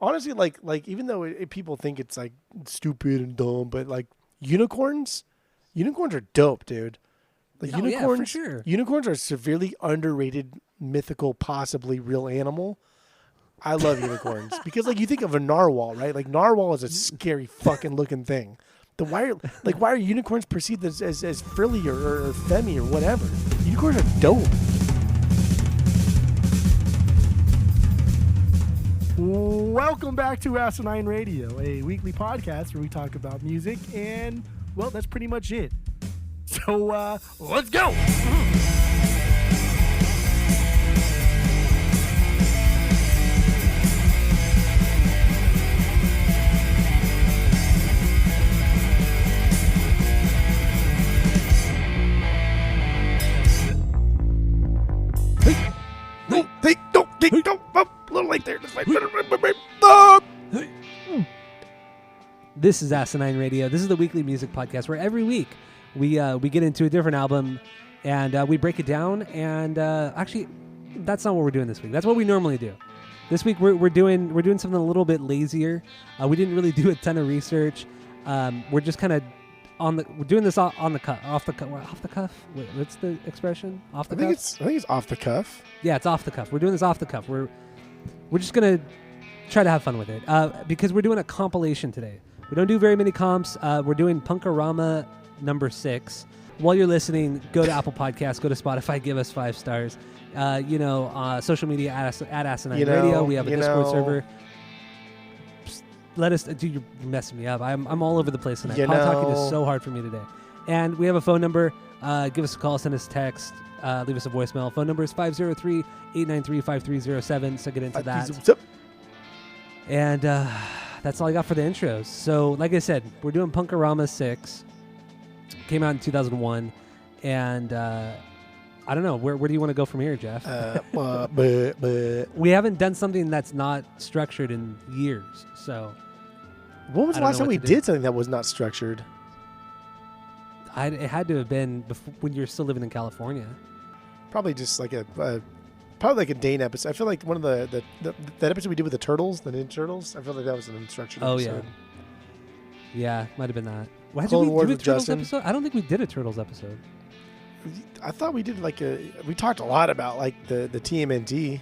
honestly, like even though people think it's like stupid and dumb, but like unicorns are dope, dude. Like unicorns, for sure. Unicorns are severely underrated, mythical, possibly real animal. I love unicorns because like you think of a narwhal, right? Like narwhal is a scary fucking looking thing. Why are unicorns perceived as frilly or femmy or whatever? Unicorns are dope. Welcome back to Asinine Radio, a weekly podcast where we talk about music, and well, that's pretty much it. So let's go. A little late there. This is Asinine Radio. This is the weekly music podcast where every week we get into a different album and we break it down. And actually, that's not what we're doing this week. That's what we normally do. This week we're doing something a little bit lazier. We didn't really do a ton of research. We're just kind of we're doing this on the cuff, off the cuff. Wait, what's the expression? Off the cuff? I think it's off the cuff. Yeah, it's off the cuff. We're doing this off the cuff. We're just gonna try to have fun with it because we're doing a compilation today. We don't do very many comps. We're doing Punk-O-Rama number 6. While you're listening, go to Apple Podcasts, go to Spotify, give us 5 stars. Social media at Asinine Radio. We have a Discord server. Let us. Dude, you're messing me up. I'm all over the place tonight. Talking is so hard for me today. And we have a phone number. Give us a call, send us a text, leave us a voicemail. Phone number is 503-893-5307. So get into that. And that's all I got for the intros. So, like I said, we're doing Punk-O-Rama 6. Came out in 2001. And I don't know. Where do you want to go from here, Jeff? We haven't done something that's not structured in years. So, when was the last time we did something that was not structured? It had to have been when you were still living in California. Probably just like a Dane episode. I feel like one of that episode we did with the turtles, the Ninja Turtles. I feel like that was an unstructured episode. Yeah, might have been that. Why did we do a Turtles Justin? episode? I don't think we did a Turtles episode. I thought we did we talked a lot about like the TMNT.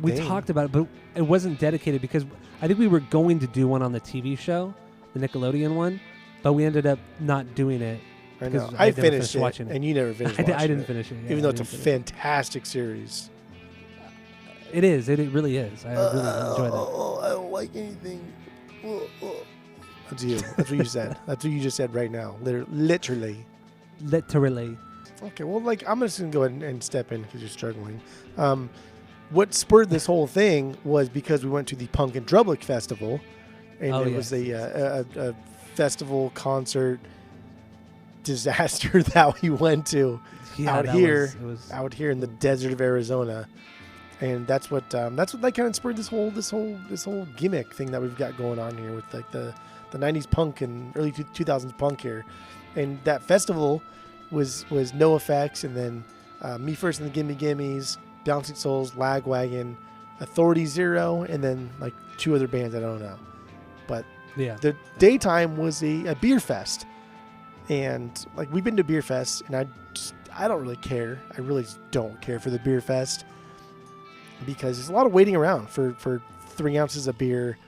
We talked about it, but it wasn't dedicated because I think we were going to do one on the TV show, the Nickelodeon one, but we ended up not doing it. I finished it, watching it, and you never finished I didn't finish it. Yeah, even though it's a fantastic series. It is. It really is. I really enjoyed it. I don't like anything. That's you. That's what you said. That's what you just said right now. Literally. Okay, well, I'm just going to go ahead and step in because you're struggling. What spurred this whole thing was because we went to the Punk and Drublic Festival, and it was a festival concert disaster that we went to out here in the desert of Arizona, and that's what kind of spurred this whole gimmick thing that we've got going on here with like the 90s punk and early 2000s punk here, and that festival was NoFX, and then Me First and the Gimme Gimmes, Bouncing Souls, Lagwagon, Authority Zero, and then like 2 other bands I don't know, but the daytime was a beer fest. And like we've been to beer fest, and I don't really care. I really don't care for the beer fest because there's a lot of waiting around for 3 ounces of beer.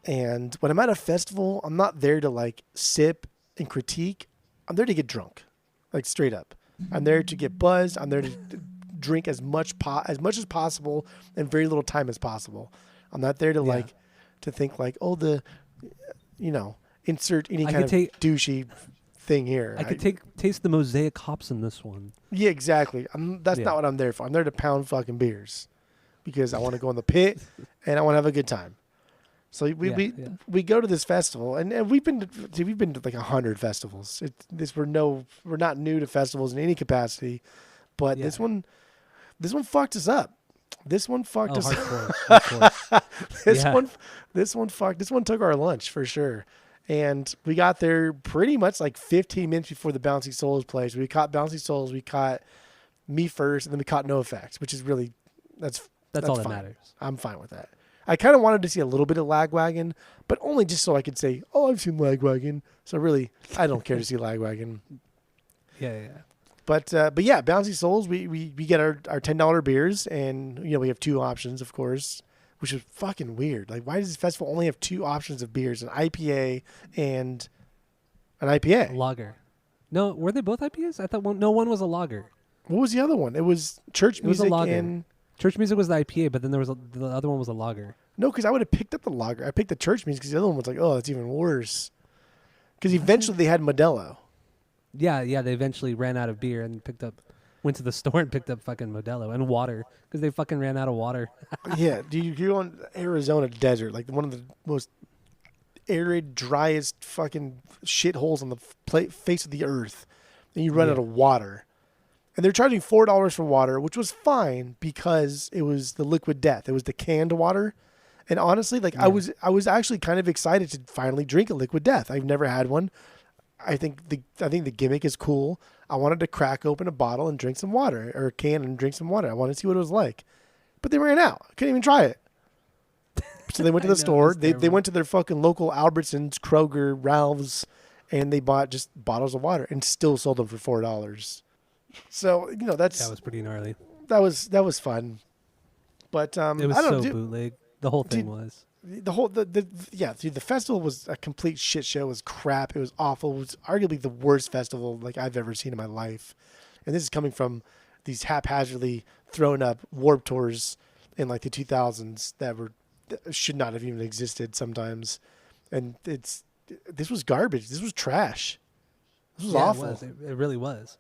And when I'm at a festival, I'm not there to like sip and critique. I'm there to get drunk, like straight up. I'm there to get buzzed. I'm there to drink as much as possible in very little time as possible. I'm not there to to think like, insert any kind of douchey thing here. I could taste the Mosaic hops in this one. Yeah, exactly. That's not what I'm there for. I'm there to pound fucking beers because I want to go in the pit and I want to have a good time. So we go to this festival, and we've been to like 100 festivals. We're not new to festivals in any capacity, but this one fucked us up. This one fucked us up. This one took our lunch for sure. And we got there pretty much like 15 minutes before the Bouncy Souls plays. We caught Bouncy Souls, we caught Me First, and then we caught NoFX, which is really that's all fine. that matters. I'm fine with that. I kind of wanted to see a little bit of Lagwagon, but only just so I could say, oh, I've seen Lagwagon. So really, I don't care to see Lagwagon. Yeah. But yeah, Bouncy Souls, we get our $10 beers, and we have 2 options, of course, which is fucking weird. Like, why does this festival only have 2 options of beers, an IPA and an IPA? Lager. No, were they both IPAs? I thought one was a lager. What was the other one? It was Church Music. It was a lager. And Church Music was the IPA, but then there was the other one was a lager. No, because I would have picked up the lager. I picked the Church Music because the other one was like, oh, that's even worse. Because eventually they had Modelo. Yeah. They eventually ran out of beer and went to the store and picked up fucking Modelo and water because they fucking ran out of water. Yeah, dude, you're on Arizona desert, like one of the most arid, driest fucking shitholes on the face of the earth, and you run out of water. And they're charging $4 for water, which was fine because it was the liquid death. It was the canned water. And honestly, I was actually kind of excited to finally drink a liquid death. I've never had one. I think the gimmick is cool. I wanted to crack open a bottle and drink some water, or a can and drink some water. I wanted to see what it was like. But they ran out. I couldn't even try it. So they went to the store. They went to their fucking local Albertsons, Kroger, Ralph's, and they bought just bottles of water and still sold them for $4. So, that was pretty gnarly. That was fun. But it was bootleg. The whole thing was. The festival was a complete shit show. It was crap. It was awful. It was arguably the worst festival I've ever seen in my life. And this is coming from these haphazardly thrown up Warped Tours in the 2000s that should not have even existed sometimes. And this was garbage. This was trash. This was awful. It was. It really was.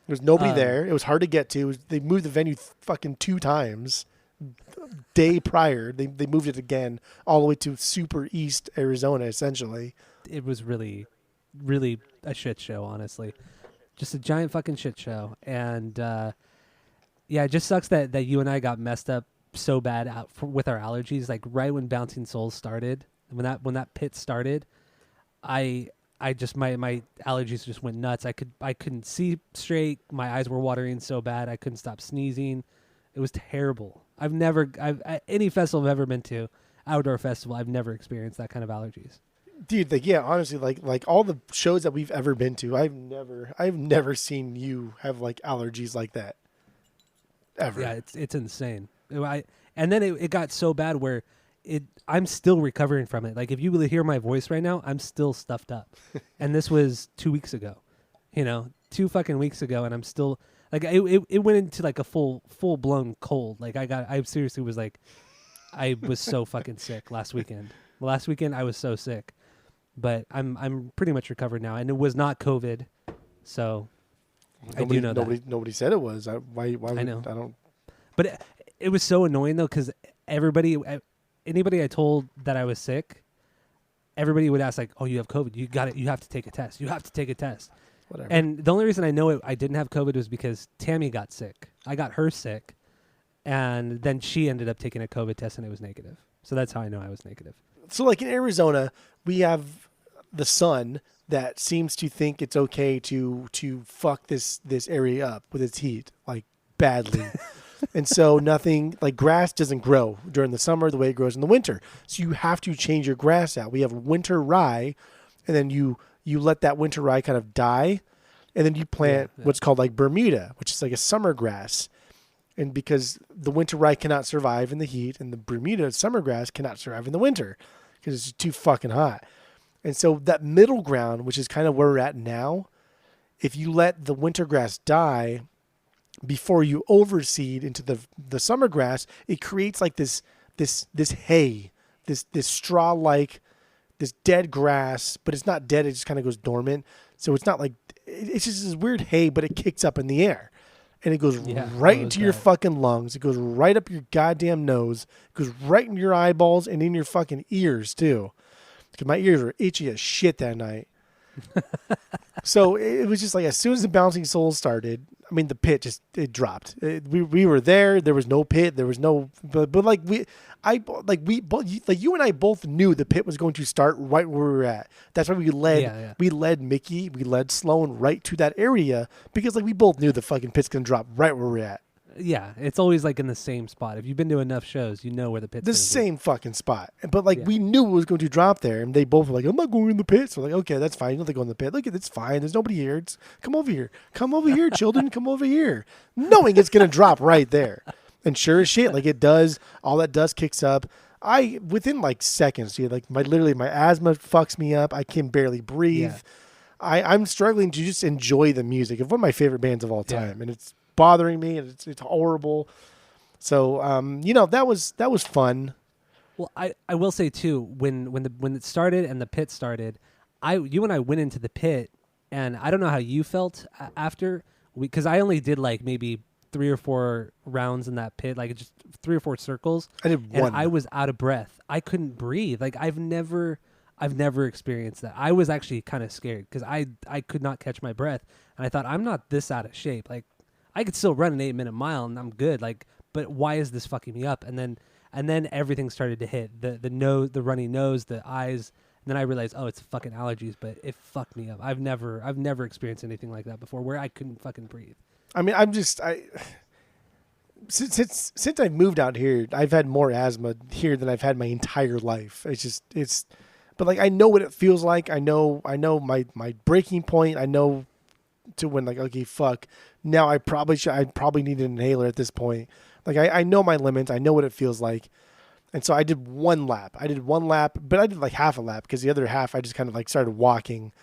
There was nobody there. It was hard to get to. They moved the venue fucking 2 times. Day prior, they moved it again all the way to super east Arizona, essentially. It was really, really a shit show, honestly. Just a giant fucking shit show. And it just sucks that you and I got messed up so bad with our allergies. Like right when Bouncing Souls started, when that pit started, I just my allergies just went nuts. I couldn't see straight. My eyes were watering so bad. I couldn't stop sneezing. It was terrible. Any festival I've ever been to, outdoor festival, I've never experienced that kind of allergies. Dude, honestly, like all the shows that we've ever been to, I've never seen you have allergies like that. Ever. Yeah, it's insane. And then it got so bad where I'm still recovering from it. Like if you really hear my voice right now, I'm still stuffed up. And this was 2 weeks ago. 2 fucking weeks ago, and I'm still it went into a full blown cold. I seriously was I was so fucking sick last weekend. Last weekend I was so sick, but I'm pretty much recovered now, and it was not COVID. So I do know that nobody said it was. Why I know. I don't. But it was so annoying though, because anybody I told that I was sick, everybody would ask oh, you have COVID. You got it. You have to take a test. You have to take a test. Whatever. And the only reason I know I didn't have COVID was because Tammy got sick. I got her sick, and then she ended up taking a COVID test, and it was negative. So that's how I know I was negative. So in Arizona, we have the sun that seems to think it's okay to fuck this area up with its heat, badly. And so nothing, grass doesn't grow during the summer the way it grows in the winter. So you have to change your grass out. We have winter rye, and then you let that winter rye kind of die, and then you plant what's called Bermuda, which is a summer grass. And because the winter rye cannot survive in the heat, and the Bermuda summer grass cannot survive in the winter because it's too fucking hot. And so that middle ground, which is kind of where we're at now, if you let the winter grass die before you overseed into the summer grass, it creates this hay, this straw-like, this dead grass, but it's not dead. It just kind of goes dormant. So it's not it's just this weird hay, but it kicks up in the air, and it goes right into your fucking lungs. It goes right up your goddamn nose. It goes right in your eyeballs and in your fucking ears too. Because my ears were itchy as shit that night. So it was just as soon as the Bouncing Souls started, I mean, the pit it dropped. We were there. There was no pit. There was no, but you and I both knew the pit was going to start right where we were at. That's why we led. We led Mickey. We led Sloan right to that area because we both knew the fucking pit's gonna drop right where we're at. Yeah, it's always like in the same spot. If you've been to enough shows, you know where the pit's The same fucking spot. But like we knew it was going to drop there, and they both were like, "I'm not going in the pit." So like, okay, that's fine. You don't have to go in the pit. Look, it's fine. There's nobody here. Come over here. Come over here, children. Come over here. Knowing it's gonna drop right there, and sure as shit, like it does. All that dust kicks up. Within like seconds, like my asthma fucks me up. I can barely breathe. Yeah. I'm struggling to just enjoy the music of one of my favorite bands of all time, and it's bothering me, and it's horrible. So that was fun. Well, I will say too, when it started and the pit started, you and I went into the pit, and I don't know how you felt after, because I only did like maybe 3 or 4 rounds in that pit, like just 3 or 4 circles. I did one. And I was out of breath. I couldn't breathe. Like I've never experienced that. I was actually kind of scared because I could not catch my breath, and I thought, I'm not this out of shape. Like I could still run an 8-minute mile and I'm good. Like, but why is this fucking me up? And then everything started to hit the nose, the runny nose, the eyes. And then I realized, oh, it's fucking allergies. But it fucked me up. I've never experienced anything like that before, where I couldn't fucking breathe. I mean, since I moved out here, I've had more asthma here than I've had my entire life. But like I know what it feels like. I know my breaking point. I know to when like, okay, fuck. Now I probably need an inhaler at this point. Like I know my limits. I know what it feels like. And so I did one lap, but I did like half a lap because the other half I just kind of like started walking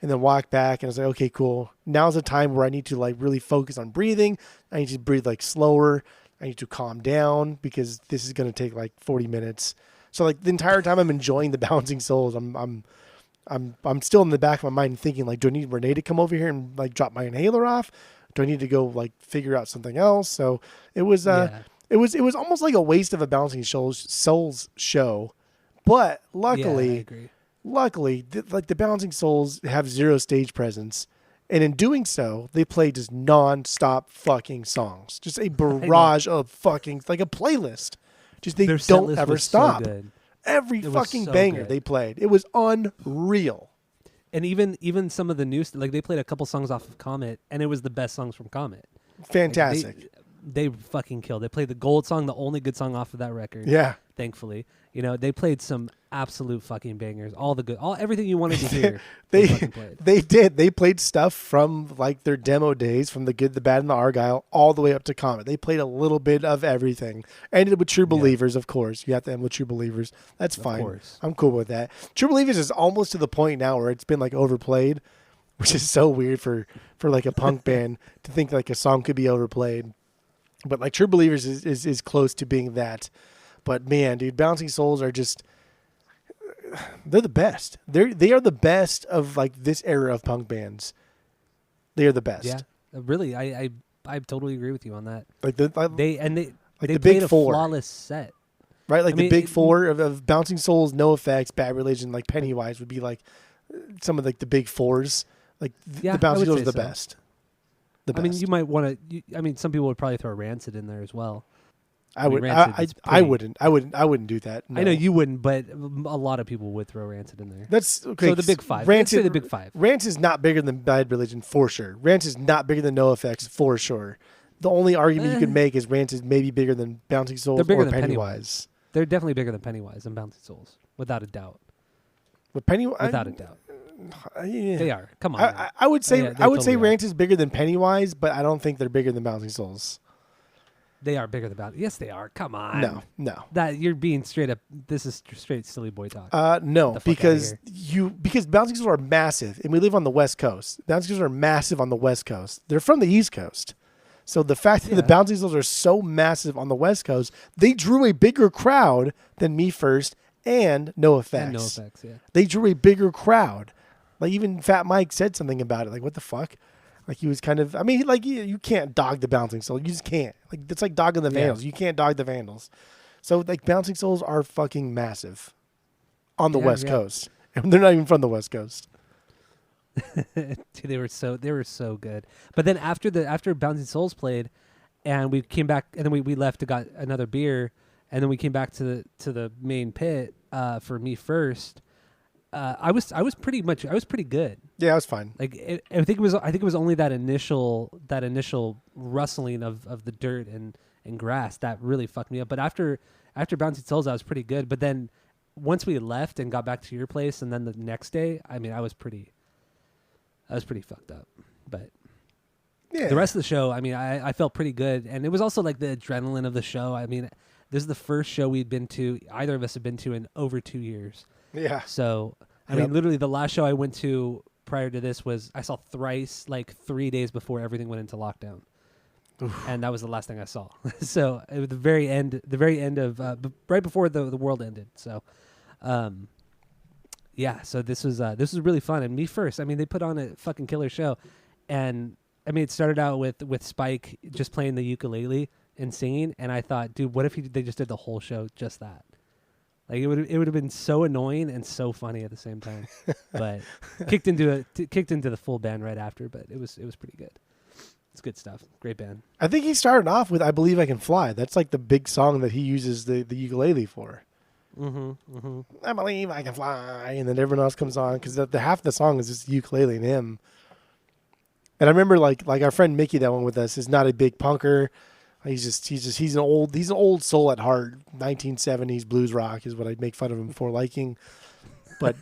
and then walked back. And I was like, okay, cool. Now's the time where I need to like really focus on breathing. I need to breathe like slower. I need to calm down because this is going to take like 40 minutes. So like the entire time I'm enjoying the Bouncing Souls, I'm still in the back of my mind thinking like, do I need Renee to come over here and like drop my inhaler off? Do I need to go like figure out something else? So it was it was almost like a waste of a Bouncing Souls show. But luckily, the Bouncing Souls have 0 stage presence. And in doing so, they play just non-stop fucking songs. Just a barrage of fucking, like a playlist. Just they don't ever stop. So every fucking banger they played. It was unreal. And even some of the new, like they played a couple songs off of Comet, and it was the best songs from Comet. Fantastic. Like they fucking killed. They played the Gold song, the only good song off of that record. Yeah. Thankfully. They played some absolute fucking bangers. Everything you wanted to hear. They did. They played stuff from like their demo days, from The Good, the Bad, and the Argyle, all the way up to Comet. They played a little bit of everything. Ended with True Believers, of course. You have to end with True Believers. That's fine. Of course. I'm cool with that. True Believers is almost to the point now where it's been like overplayed, which is so weird for like a punk band to think like a song could be overplayed. But like True Believers is close to being that. But man, dude, Bouncing Souls are just, they're the best. They are the best of like this era of punk bands. They are the best. Yeah, really. I totally agree with you on that. Like they the played big a four, flawless set. Right? Like the big four of Bouncing Souls, No Effects, Bad Religion, like Pennywise would be like some of like the big fours. Like the Bouncing Souls are the best. The best. I mean, you might want to. Some people would probably throw Rancid in there as well. I wouldn't do that. No. I know you wouldn't, but a lot of people would throw Rancid in there. That's okay. So the big five. Let's say the big five. Rancid is not bigger than Bad Religion for sure. Rancid is not bigger than No Effects for sure. The only argument you could make is Rancid may be bigger than Bouncing Souls or Pennywise. They're definitely bigger than Pennywise and Bouncing Souls, without a doubt. But Pennywise, without a doubt, they are. Come on. I would say say Rancid is bigger than Pennywise, but I don't think they're bigger than Bouncing Souls. They are bigger than Bouncing. Yes, they are. Come on. No. That you're being straight up. This is straight silly boy talk. No, because Bouncing Souls are massive, and we live on the West Coast. Bouncing Souls are massive on the West Coast. They're from the East Coast, so the fact that the Bouncing Souls are so massive on the West Coast, they drew a bigger crowd than Me First and No Effects. And No Effects, yeah. They drew a bigger crowd. Like even Fat Mike said something about it. Like, what the fuck? Like he was kind of, I mean, like you can't dog the Bouncing Souls. You just can't. Like it's like dogging the Vandals. You can't dog the Vandals. So like Bouncing Souls are fucking massive on the West Coast, and they're not even from the West Coast. Dude, they were so good. But then after Bouncing Souls played, and we came back, and then we left to got another beer, and then we came back to the main pit for Me First, I was pretty good. Yeah, I was fine. Like I think it was only that initial rustling of the dirt and grass that really fucked me up. But after Bouncy Souls, I was pretty good. But then once we left and got back to your place, and then the next day, I mean, I was pretty fucked up. But yeah, the rest of the show, I mean, I felt pretty good, and it was also like the adrenaline of the show. I mean, this is the first show either of us have been to in over 2 years. Yeah. So, I mean, literally the last show I went to prior to this I saw Thrice like 3 days before everything went into lockdown. Oof. And that was the last thing I saw. So it was the very end of, right before the world ended. So, yeah, so this was really fun. And Me First, I mean, they put on a fucking killer show. And I mean, it started out with Spike just playing the ukulele and singing. And I thought, dude, what if they just did the whole show just that? Like it would have been so annoying and so funny at the same time, but kicked into the full band right after. But it was pretty good. It's good stuff. Great band. I think he started off with "I Believe I Can Fly." That's like the big song that he uses the ukulele for. Mm-hmm. Mm-hmm. I believe I can fly, and then everyone else comes on because the half of the song is just ukulele and him. And I remember like our friend Mickey that went with us is not a big punker. He's an old soul at heart. 1970s blues rock is what I make fun of him for liking. But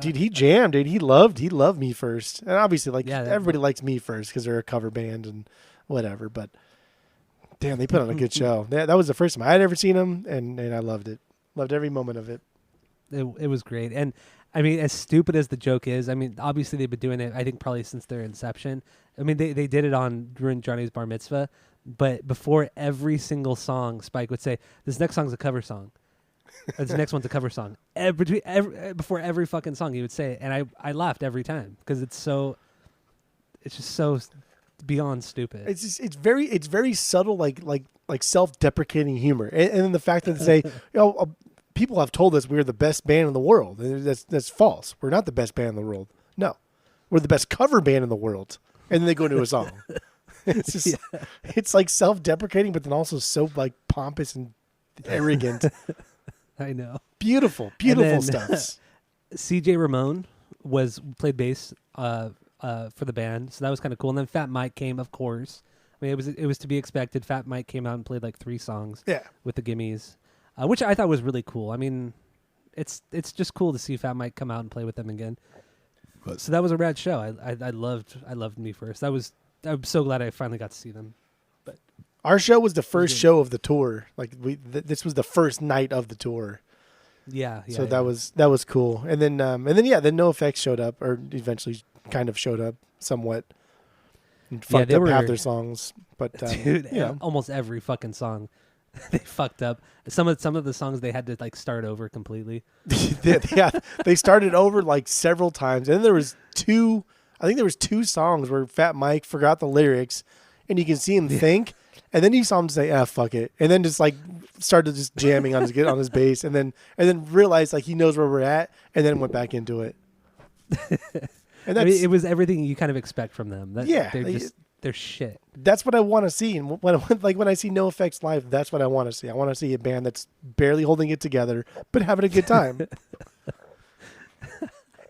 he jammed, dude. He loved Me First, and obviously everybody likes Me First because they're a cover band and whatever. But damn, they put on a good show. That was the first time I had ever seen them, and I loved it. Loved every moment of it. It was great, and I mean, as stupid as the joke is, I mean, obviously they've been doing it. I think probably since their inception. I mean, they did it during Johnny's bar mitzvah. But before every single song, Spike would say, "This next song's a cover song. Or this next one's a cover song." Before every fucking song, he would say it, and I laughed every time because it's just so beyond stupid. It's very subtle, like self-deprecating humor, and then the fact that they say, people have told us we're the best band in the world. That's false. We're not the best band in the world. No, we're the best cover band in the world. And then they go into a song. It's just, it's like self-deprecating, but then also so like pompous and arrogant. I know. Beautiful stuff. CJ Ramon played bass for the band, so that was kind of cool. And then Fat Mike came, of course. I mean, it was to be expected. Fat Mike came out and played like 3 songs. With the Gimmies, which I thought was really cool. I mean, it's just cool to see Fat Mike come out and play with them again. So that was a rad show. I loved Me First. I'm so glad I finally got to see them. But our show was the first show of the tour. Like this was the first night of the tour. Yeah. So that was cool. And then then No Effects showed up, or eventually kind of showed up somewhat. And fucked up half their songs, but dude, almost every fucking song they fucked up. Some of the songs they had to like start over completely. They started over like several times, and then there was 2 songs where Fat Mike forgot the lyrics, and you can see him think, and then you saw him say, fuck it," and then just like started just jamming on his bass, and then realized like he knows where we're at, and then went back into it. And I mean, it was everything you kind of expect from them. They're shit. That's what I want to see, and when I see No Effects live, that's what I want to see. I want to see a band that's barely holding it together but having a good time.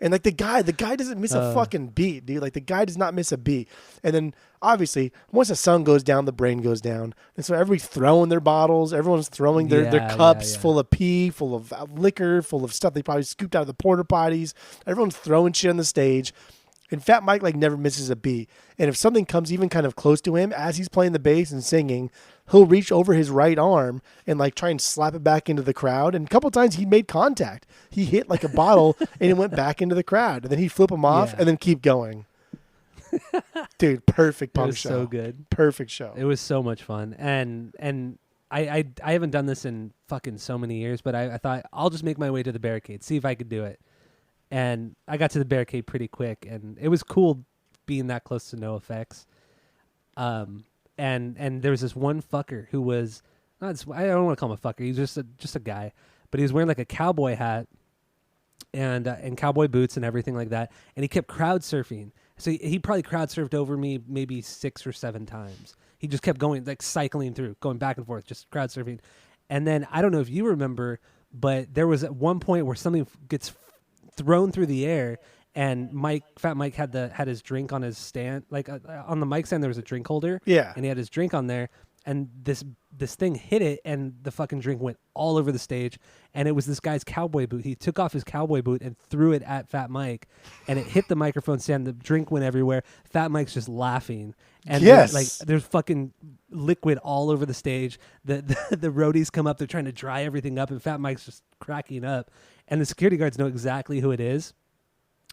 And like the guy doesn't miss a fucking beat, dude. Like the guy does not miss a beat. And then obviously once the sun goes down, the brain goes down. And so everybody's throwing their bottles. Everyone's throwing their cups full of pee, full of liquor, full of stuff they probably scooped out of the porta potties. Everyone's throwing shit on the stage. And Fat Mike like never misses a beat. And if something comes even kind of close to him as he's playing the bass and singing, he'll reach over his right arm and like try and slap it back into the crowd. And a couple of times he made contact. He hit like a bottle and it went back into the crowd. And then he'd flip him off and then keep going. Dude, perfect punk show. So good. Perfect show. It was so much fun. And I haven't done this in fucking so many years, but I thought I'll just make my way to the barricade, see if I could do it. And I got to the barricade pretty quick, and it was cool being that close to No Effects. And there was this one fucker who was I don't want to call him a fucker. He's just a guy, but he was wearing like a cowboy hat and cowboy boots and everything like that. And he kept crowd surfing. So he probably crowd surfed over me maybe 6 or 7 times. He just kept going, like cycling through, going back and forth, just crowd surfing. And then I don't know if you remember, but there was at one point where something gets thrown through the air. And Fat Mike had his drink on his stand, like on the mic stand. There was a drink holder, and he had his drink on there. And this thing hit it, and the fucking drink went all over the stage. And it was this guy's cowboy boot. He took off his cowboy boot and threw it at Fat Mike, and it hit the microphone stand. The drink went everywhere. Fat Mike's just laughing, and there's fucking liquid all over the stage. The roadies come up, they're trying to dry everything up, and Fat Mike's just cracking up. And the security guards know exactly who it is.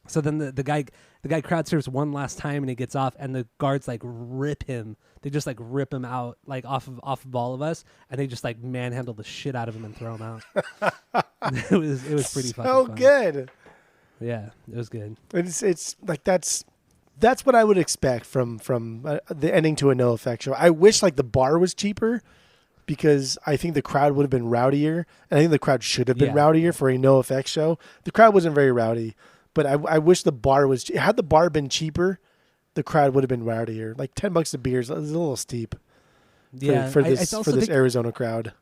So then the guy crowd surfs one last time, and he gets off, and the guards like rip him. They just like rip him out like off of all of us, and they just like manhandle the shit out of him and throw him out. it was pretty fucking so fun. Good. Yeah, it was good. It's like that's what I would expect from the ending to a No Effect show. I wish like the bar was cheaper, because I think the crowd would have been rowdier, and I think the crowd should have been rowdier for a No Effect show. The crowd wasn't very rowdy. But I wish the bar was... Had the bar been cheaper, the crowd would have been rowdier. Like $10 a beer is a little steep for this Arizona crowd.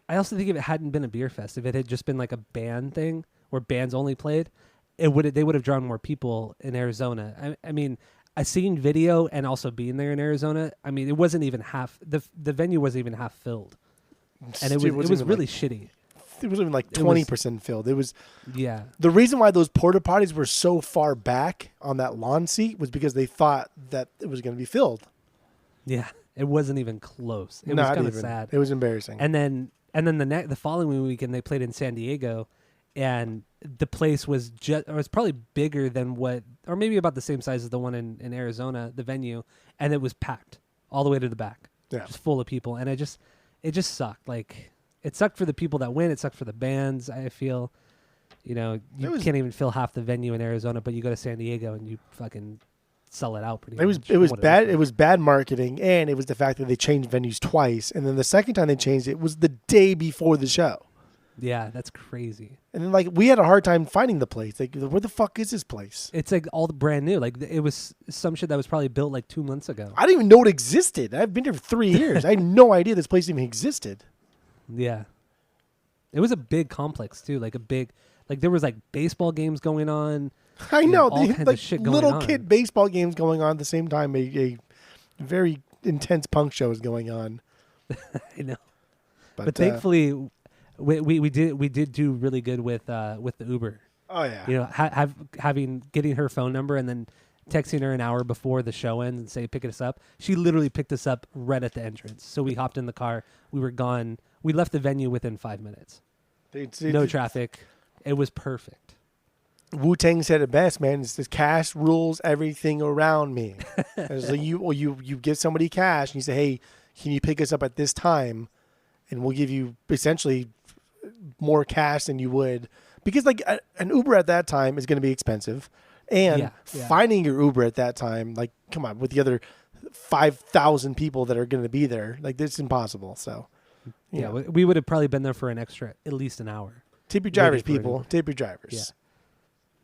I also think if it hadn't been a beer fest, if it had just been like a band thing where bands only played, they would have drawn more people in Arizona. I mean, I seen video and also being there in Arizona. I mean, it wasn't even half... The venue wasn't even half filled. And it was really shitty. It wasn't even like 20% filled. It was the reason why those porta potties were so far back on that lawn seat was because they thought that it was going to be filled. Yeah, it wasn't even close. It was kind of sad. It was embarrassing. And then the following weekend they played in San Diego, and the place was probably bigger than or maybe about the same size as the one in Arizona, the venue, and it was packed all the way to the back, just full of people, and it just sucked. Like. It sucked for the people that win. It sucked for the bands, I feel. You can't even fill half the venue in Arizona, but you go to San Diego and you fucking sell it out pretty much. It was bad. It was bad marketing, and it was the fact that they changed venues twice. And then the second time they changed it was the day before the show. Yeah, that's crazy. And then, like, we had a hard time finding the place. Like, where the fuck is this place? It's like all brand new. Like, it was some shit that was probably built like 2 months ago. I didn't even know it existed. I've been here for 3 years. I had no idea this place even existed. Yeah. It was a big complex too, like there was like baseball games going on. I know, all kinds of shit going little on. Kid baseball games going on at the same time. A very intense punk show is going on. I know, but thankfully we did do really good with the Uber. Oh yeah, getting her phone number and then texting her an hour before the show ends and say pick us up. She literally picked us up right at the entrance. So we hopped in the car. We were gone. We left the venue within 5 minutes. No traffic. It was perfect. Wu-Tang said it best, man. It's the cash rules everything around me. So you give somebody cash and you say, hey, can you pick us up at this time? And we'll give you essentially more cash than you would. Because like an Uber at that time is going to be expensive. And finding your Uber at that time, like, come on, with the other 5,000 people that are going to be there, like, it's impossible. So, we would have probably been there for an extra, at least an hour. Tip your drivers, people. Tip your drivers.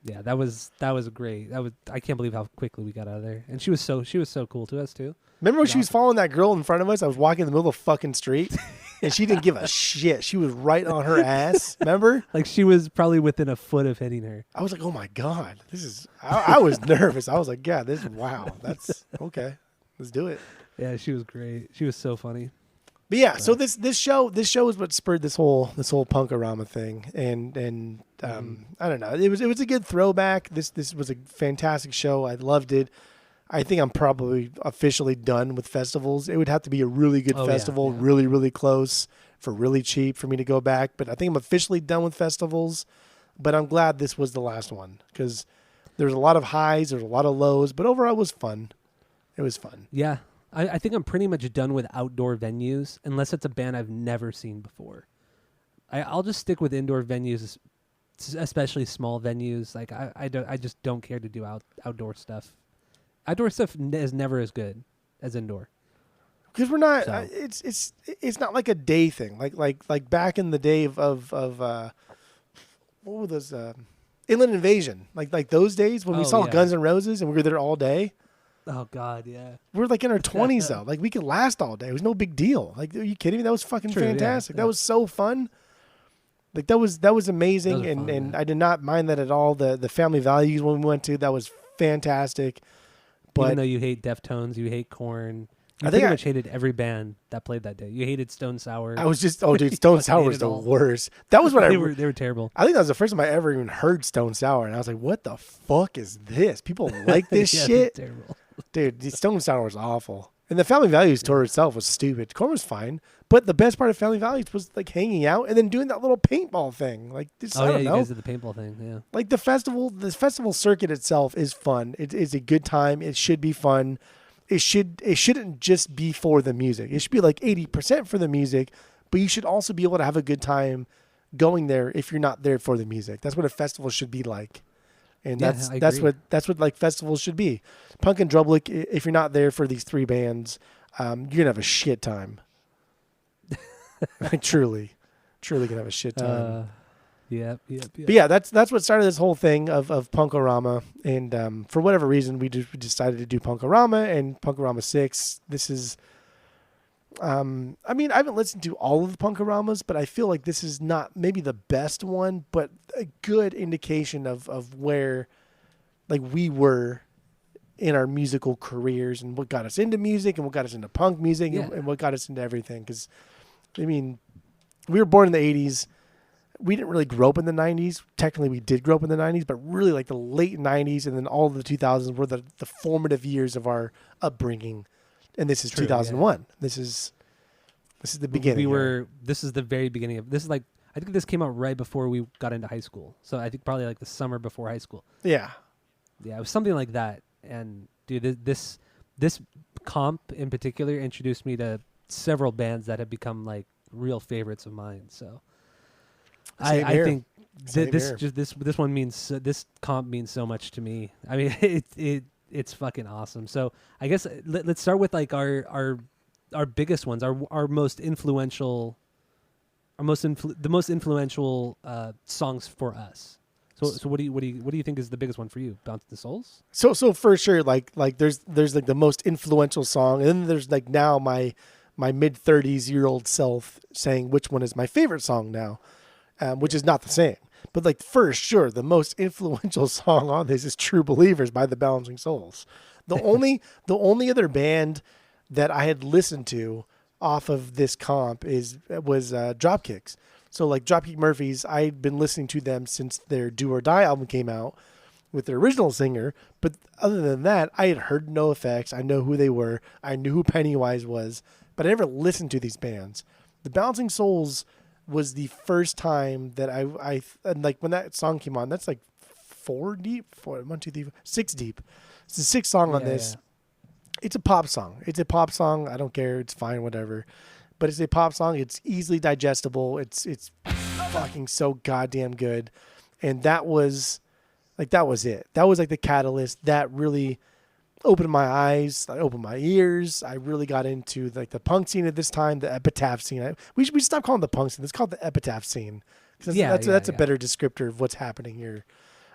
Yeah, that was great. I can't believe how quickly we got out of there. And she was so cool to us too. Remember when she was following that girl in front of us? I was walking in the middle of the fucking street, and she didn't give a shit. She was right on her ass. Remember? Like she was probably within a foot of hitting her. I was like, oh my God, this is. I was nervous. I was like, yeah, that's okay. Let's do it. Yeah, she was great. She was so funny. But yeah, so this show is what spurred this whole Punk-O-Rama thing, and I don't know. It was a good throwback. This was a fantastic show. I loved it. I think I'm probably officially done with festivals. It would have to be a really good festival, really, really close, for really cheap for me to go back. But I think I'm officially done with festivals. But I'm glad this was the last one because there's a lot of highs, there's a lot of lows, but overall it was fun. It was fun. Yeah. I think I'm pretty much done with outdoor venues unless it's a band I've never seen before. I'll just stick with indoor venues, especially small venues. Like I just don't care to do outdoor stuff. Outdoor stuff is never as good as indoor. Because we're not. So. It's not like a day thing. Like back in the day of what were those Inland Invasion? Like those days when we saw Guns N' Roses and we were there all day. Oh God, yeah. We're like in our 20s though. Like we could last all day. It was no big deal. Like, are you kidding me? That was fucking fantastic. Yeah. That was so fun. Like that was amazing, and I did not mind that at all. The Family Values when we went to, that was fantastic. But even though you hate Deftones, you hate Korn, you pretty much hated every band that played that day. You hated Stone Sour. I was just dude, Stone Sour was the worst. That was what they were terrible. I think that was the first time I ever even heard Stone Sour, and I was like, what the fuck is this? People like this shit? Terrible. Dude, Stone Sour was awful. And the Family Values tour itself was stupid. Korn was fine, but the best part of Family Values was like hanging out and then doing that little paintball thing. Like, I don't know. You guys did the paintball thing, yeah. Like the festival circuit itself is fun. It is a good time. It should be fun. It shouldn't just be for the music. It should be like 80% for the music, but you should also be able to have a good time going there if you're not there for the music. That's what a festival should be like. And that's what like festivals should be. Punk and Drublic, if you're not there for these three bands, you're gonna have a shit time. truly gonna have a shit time. Yep. But yeah, that's what started this whole thing of Punk-O-Rama. And for whatever reason, we decided to do Punk-O-Rama and Punk-O-Rama 6. This is, I haven't listened to all of the Punk-O-Ramas, but I feel like this is not maybe the best one, but a good indication of where like we were in our musical careers and what got us into music and what got us into punk music and what got us into everything. Because, we were born in the 80s. We didn't really grow up in the 90s. Technically, we did grow up in the 90s, but really like the late 90s and then all of the 2000s were the formative years of our upbringing. And this is 2001. Yeah. This is the beginning. This is the very beginning of this. Is like, I think this came out right before we got into high school. So I think probably like the summer before high school. Yeah. Yeah, it was something like that. And dude, this comp in particular introduced me to several bands that have become like real favorites of mine. So I think this one means this comp means so much to me. I mean, it's fucking awesome. So I guess let's start with like our biggest ones, our most influential, the most influential songs for us. So what do you think is the biggest one for you? Bouncing the Souls? So for sure, like there's like the most influential song, and then there's like now my mid-30s-year-old self saying which one is my favorite song now, which is not the same. But like for sure, the most influential song on this is "True Believers" by the Bouncing Souls. The only other band that I had listened to off of this comp was Dropkicks. So like Dropkick Murphys, I'd been listening to them since their Do or Die album came out with their original singer. But other than that, I had heard NoFX. I know who they were. I knew who Pennywise was, but I never listened to these bands. The Bouncing Souls was the first time that I and like when that song came on, that's like 6 deep. It's the sixth song on this. Yeah. It's a pop song. I don't care. It's fine, whatever. But it's a pop song. It's easily digestible. It's fucking so goddamn good. And that was it. That was like the catalyst that really opened my eyes. I opened my ears. I really got into like the punk scene at this time, the epitaph scene. We should stop calling it the punk scene. It's called the epitaph scene. That's a better descriptor of what's happening here.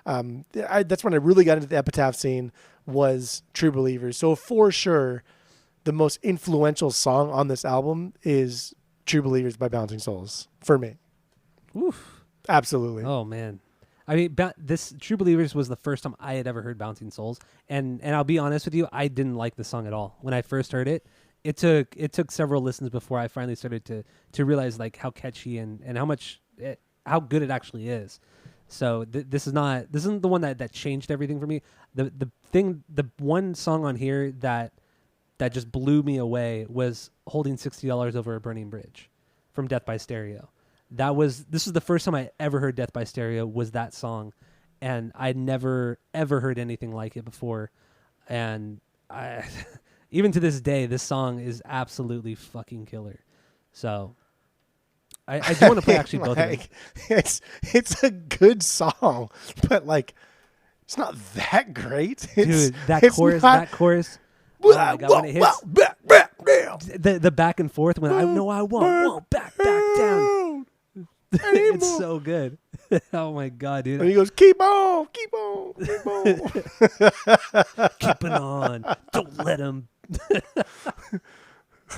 That's when I really got into the epitaph scene was True Believers. So for sure, the most influential song on this album is True Believers by Bouncing Souls for me. Oof. Absolutely. Oh man. I mean, this True Believers was the first time I had ever heard Bouncing Souls, and I'll be honest with you, I didn't like the song at all when I first heard it. It took several listens before I finally started to realize like how catchy and how good it actually is. So this isn't the one that changed everything for me. The one song on here that just blew me away was Holding $60 Over a Burning Bridge from Death by Stereo. This was the first time I ever heard Death by Stereo was that song, and I'd never ever heard anything like it before. And even to this day, this song is absolutely fucking killer. So I do want to play actually both of them. It's a good song, but like it's not that great. Dude, that chorus. Oh my God, when it hits the back and forth when I know I won't back down. It's so good. Oh my God, dude. And he goes, keep on. Keeping on. Don't let him.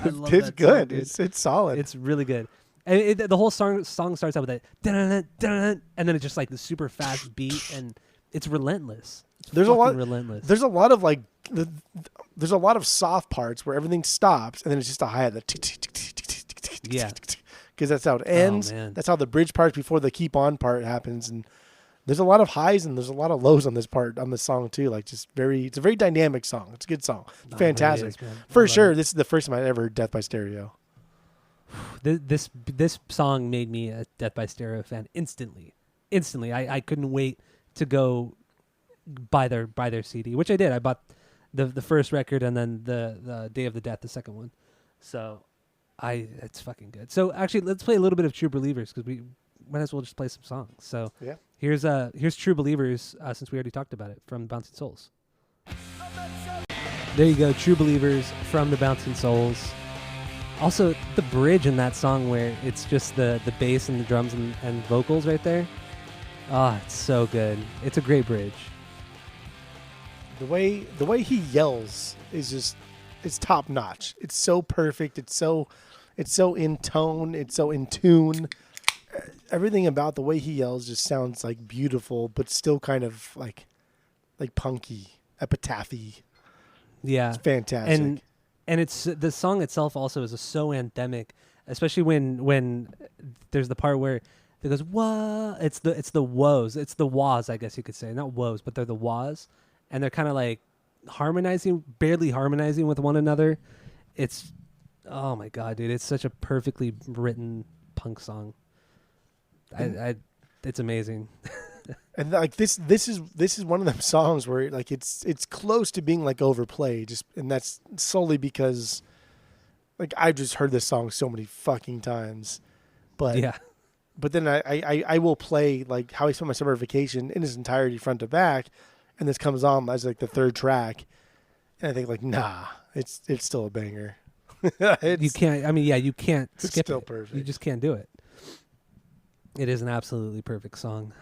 It's good. It's solid. It's really good. And the whole song starts out with that, dun-dun-dun, dun-dun, and then it's just like the super fast beat, and it's relentless. There's a lot of like there's a lot of soft parts where everything stops, and then it's just a hi-hat. Yeah, because that's how it ends. Oh, man. That's how the bridge part before the keep on part happens, and there's a lot of highs and there's a lot of lows on this song too. Like it's a very dynamic song. It's a good song. It's fantastic. Really is, for sure. This is the first time I ever heard Death by Stereo. This song made me a Death by Stereo fan instantly. I couldn't wait to go buy their CD, which I did. I bought the first record and then the Day of the Death, the second one. So it's fucking good. So actually, let's play a little bit of True Believers because we might as well just play some songs. So yeah, here's True Believers since we already talked about it from Bouncing Souls. There you go, True Believers from the Bouncing Souls. Also, the bridge in that song where it's just the bass and the drums and vocals right there. Oh, it's so good. It's a great bridge. The way he yells is just, it's top notch. It's so perfect. It's so in tone. It's so in tune. Everything about the way he yells just sounds like beautiful, but still kind of like punky, epitaphy. Yeah, it's fantastic. And it's the song itself also is so anthemic, especially when there's the part where it goes wah. It's the woes. It's the wahs, I guess you could say. Not woes, but they're the wahs, and they're kind of like barely harmonizing with one another. It's, oh my god, dude! It's such a perfectly written punk song. It's amazing. And like this is one of them songs where like it's close to being like overplayed, and that's solely because like I've just heard this song so many fucking times. But yeah. But then I will play like How I Spent My Summer Vacation in its entirety front to back, and this comes on as like the third track, and I think like nah, it's still a banger. You can't. I mean, yeah, you can't skip still it. Perfect. You just can't do it. It is an absolutely perfect song.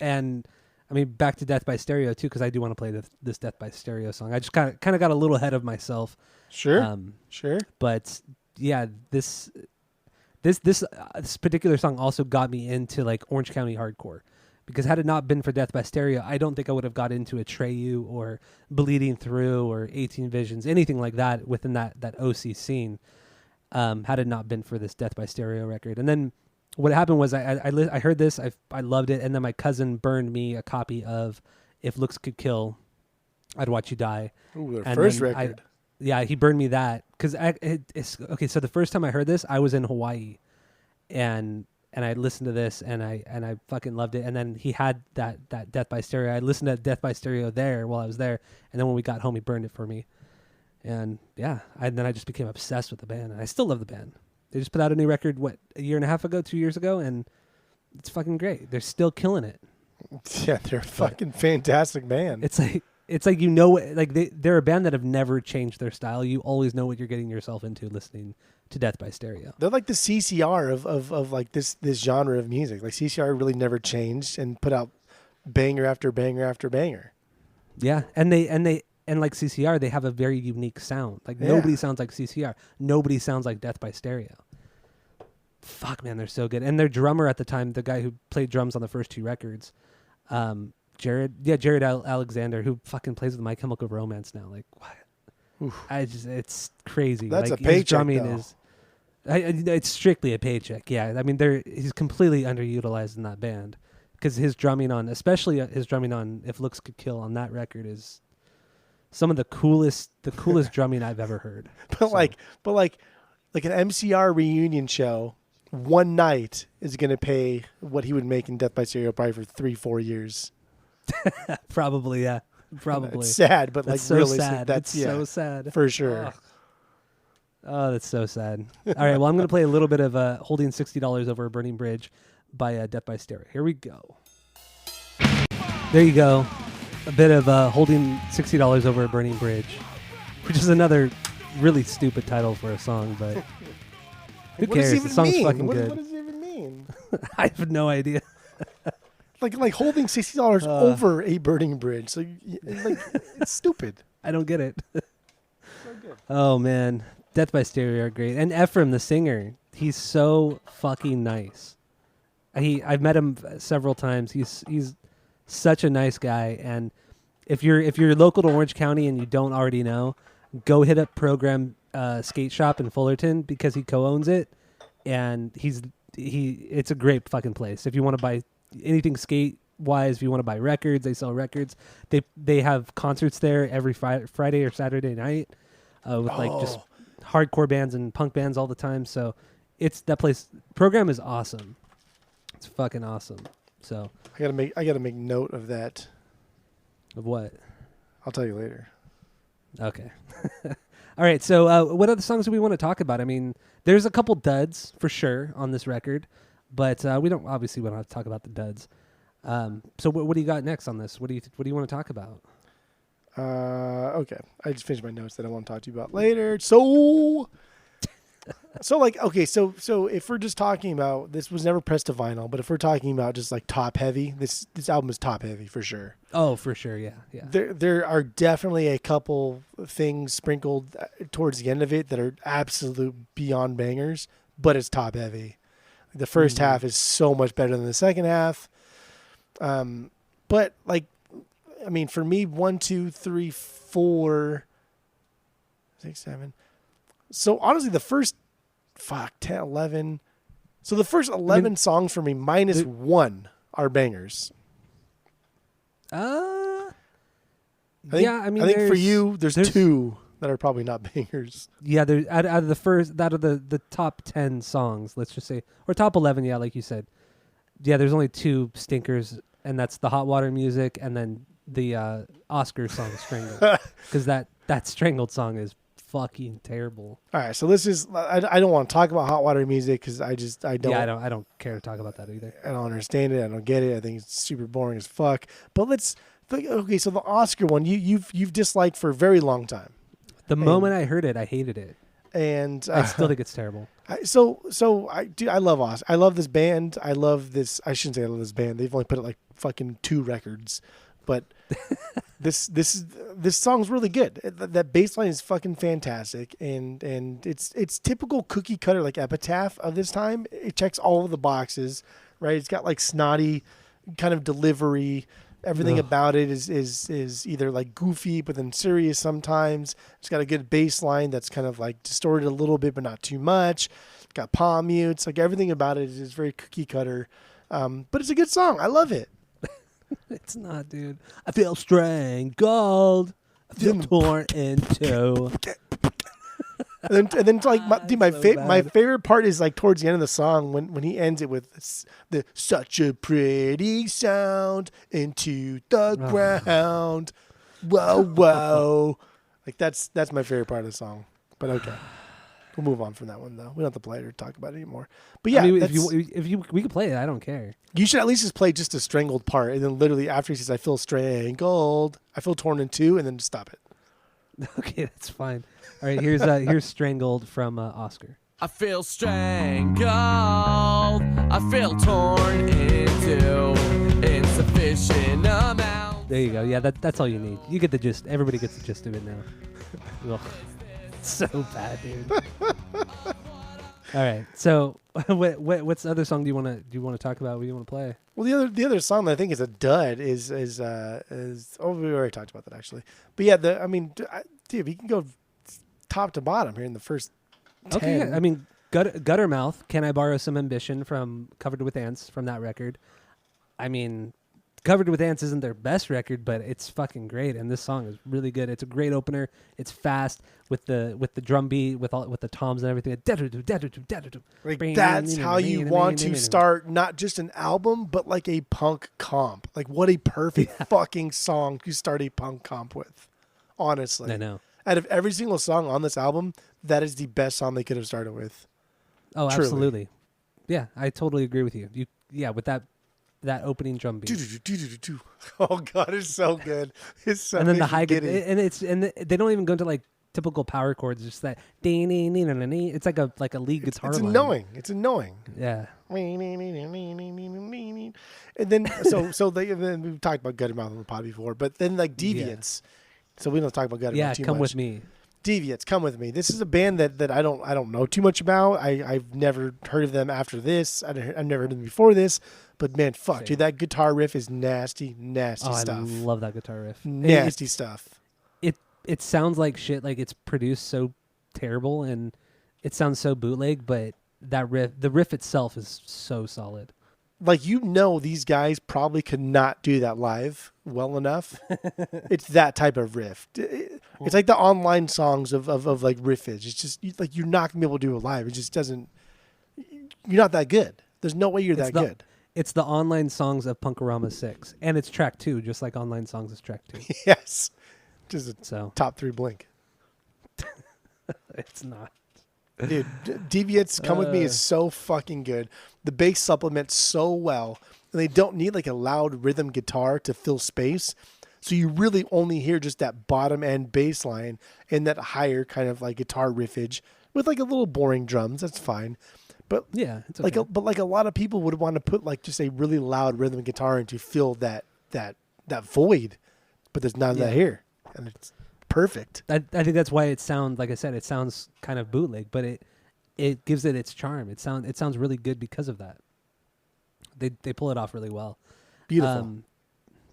And I mean, back to Death by Stereo too, because I do want to play this Death by Stereo song. I just kind of got a little ahead of myself. Sure. Sure. But yeah, this particular song also got me into like Orange County hardcore, because had it not been for Death by Stereo, I don't think I would have got into Atreyu or Bleeding Through or 18 Visions, anything like that within that OC scene. Had it not been for this Death by Stereo record. And then what happened was I heard this, I loved it, and then my cousin burned me a copy of If Looks Could Kill, I'd Watch You Die. Ooh, their first record. He burned me that because it's okay. So the first time I heard this, I was in Hawaii, and I listened to this, and I fucking loved it. And then he had that Death by Stereo. I listened to Death by Stereo there while I was there, and then when we got home, he burned it for me. And yeah, then I just became obsessed with the band, and I still love the band. They just put out a new record, a year and a half ago, 2 years ago, and it's fucking great. They're still killing it. Yeah, they're a fucking fantastic band. It's like, you know, like they're a band that have never changed their style. You always know what you're getting yourself into listening to Death by Stereo. They're like the CCR of like this genre of music. Like CCR really never changed and put out banger after banger after banger. Yeah, and like CCR, they have a very unique sound. Like nobody sounds like CCR. Nobody sounds like Death by Stereo. Fuck, man, they're so good. And their drummer at the time, the guy who played drums on the first two records, Jared Alexander, who fucking plays with My Chemical Romance now. Like, what? Oof. It's crazy. That's like, a paycheck, his drumming though. It's strictly a paycheck. Yeah, I mean, he's completely underutilized in that band because his drumming on, especially his drumming on If Looks Could Kill on that record is some of the coolest drumming I've ever heard. But like an MCR reunion show, one night is going to pay what he would make in Death by Stereo probably for 3-4 years. Probably, yeah. Probably. It's sad, but that's like so really sad. That's so sad. For sure. Ugh. Oh, that's so sad. All right, well, I'm going to play a little bit of Holding $60 Over a Burning Bridge by Death by Stereo. Here we go. There you go. A bit of Holding $60 Over a Burning Bridge, which is another really stupid title for a song, but who cares? The song's fucking good. What does it even mean? I have no idea. like holding $60 over a burning bridge. So like it's stupid. I don't get it. So good. Oh man, Death by Stereo are great, and Ephraim, the singer, He's so fucking nice. I've met him several times. He's such a nice guy. And if you're local to Orange County and you don't already know, go hit up Program Skate Shop in Fullerton because he co-owns it, and it's a great fucking place. If you want to buy anything skate wise, if you want to buy records, they sell records. They have concerts there every Friday or Saturday night with like just hardcore bands and punk bands all the time. So it's that place. Program is awesome. It's fucking awesome. So I gotta make note of that. Of what? I'll tell you later. Okay. All right. So what other songs do we want to talk about? I mean, there's a couple duds for sure on this record, but we don't have to talk about the duds. So what do you got next on this? What do you want to talk about? Okay. I just finished my notes that I want to talk to you about later. So if we're just talking about, this was never pressed to vinyl, but if we're talking about just like top heavy, this album is top heavy for sure. Oh, for sure. Yeah. There are definitely a couple things sprinkled towards the end of it that are absolute beyond bangers, but it's top heavy. The first half is so much better than the second half. But like, I mean, for me, 1, 2, 3, 4, 6, 7. So honestly, the first 10, 11. So the first 11 songs for me, minus one, are bangers. I think for you, there's 2 that are probably not bangers. Yeah, there's out of the top 10 songs, let's just say, or top 11. Yeah, like you said. Yeah, there's only 2 stinkers, and that's the Hot Water Music and then the Oscar song Strangled, because that Strangled song is fucking terrible. All right, so this is I don't want to talk about Hot Water Music because I don't. Yeah, I don't care to talk about that either. I don't understand it. I don't get it. I think it's super boring as fuck. But okay. So the Oscar one, you've disliked for a very long time. The moment I heard it, I hated it, and I still think it's terrible. I love Oscar. I love this band. I love this. I shouldn't say I love this band. They've only put out like fucking 2 records, but this song's really good. That bass line is fucking fantastic, and it's typical cookie cutter like Epitaph of this time. It checks all of the boxes, right? It's got like snotty kind of delivery. Everything about it is either like goofy but then serious sometimes. It's got a good bass line that's kind of like distorted a little bit but not too much. It's got palm mutes. Like everything about it is very cookie cutter. But it's a good song. I love it. It's not, dude. I feel strangled. I feel torn in 2. And then like my favorite part is like towards the end of the song when he ends it with the such a pretty sound into the ground. Whoa. Like that's my favorite part of the song. But okay. We'll move on from that one though. We don't have to play it or talk about it anymore. But yeah, we can play it. I don't care. You should at least just play just a strangled part, and then literally after he says, "I feel strangled, I feel torn in 2," and then just stop it. Okay, that's fine. All right, here's Strangled from Oscar. I feel strangled, I feel torn into insufficient amount. There you go. Yeah, that's all you need. You get the gist. Everybody gets the gist of it now. Ugh, it's so bad, dude. All right, so what's the other song do you want to talk about? What do you want to play? Well, the other song that I think is a dud is we already talked about that actually. But yeah, dude, we can go top to bottom here in the first 10. Okay, yeah. I mean, Guttermouth, Can I Borrow Some Ambition from Covered with Ants from that record. I mean, Covered with Ants isn't their best record, but it's fucking great, and this song is really good. It's a great opener. It's fast with the drum beat, with the toms and everything. Like that's how you want to start not just an album, but like a punk comp. Like what a perfect fucking song to start a punk comp with. Honestly, I know. Out of every single song on this album, that is the best song they could have started with. Oh, Truly. Absolutely. Yeah, I totally agree with you. With that opening drum beat. Oh God, it's so good. It's so. And then the high they don't even go into like typical power chords. Just that it's like a lead guitar. It's line. annoying. It's annoying. Yeah. And then then we've talked about Guttermouth on the pod before, but then like Deviants. Yeah. So we don't talk about Guttermouth too much. Come with me. Deviants, Come With Me. This is a band that I don't know too much about. I've never heard of them after this. I've never heard of them before this. But man, fuck, Same. dude, that guitar riff is nasty stuff. I love that guitar riff. Nasty stuff. It sounds like shit. Like it's produced so terrible and it sounds so bootleg, but the riff itself is so solid. Like, these guys probably could not do that live well enough. It's that type of riff. It's like the online songs of like riffage. It's just like you're not gonna be able to do it live. It just doesn't. You're not that good. There's no way you're that good. It's the online songs of Punk-O-Rama 6, and it's track 2, just like online songs is track 2. Yes, just a top 3 Blink. It's not. Dude, Deviants, Come With Me is so fucking good. The bass supplements so well, and they don't need like a loud rhythm guitar to fill space. So you really only hear just that bottom end bass line and that higher kind of like guitar riffage with like a little boring drums. That's fine. But yeah, it's okay. like a lot of people would want to put like just a really loud rhythm guitar in to fill that void, but there's none of that here, and it's perfect. I think that's why it sounds, like I said, it sounds kind of bootleg, but it gives it its charm. It sounds really good because of that. They pull it off really well. Beautiful.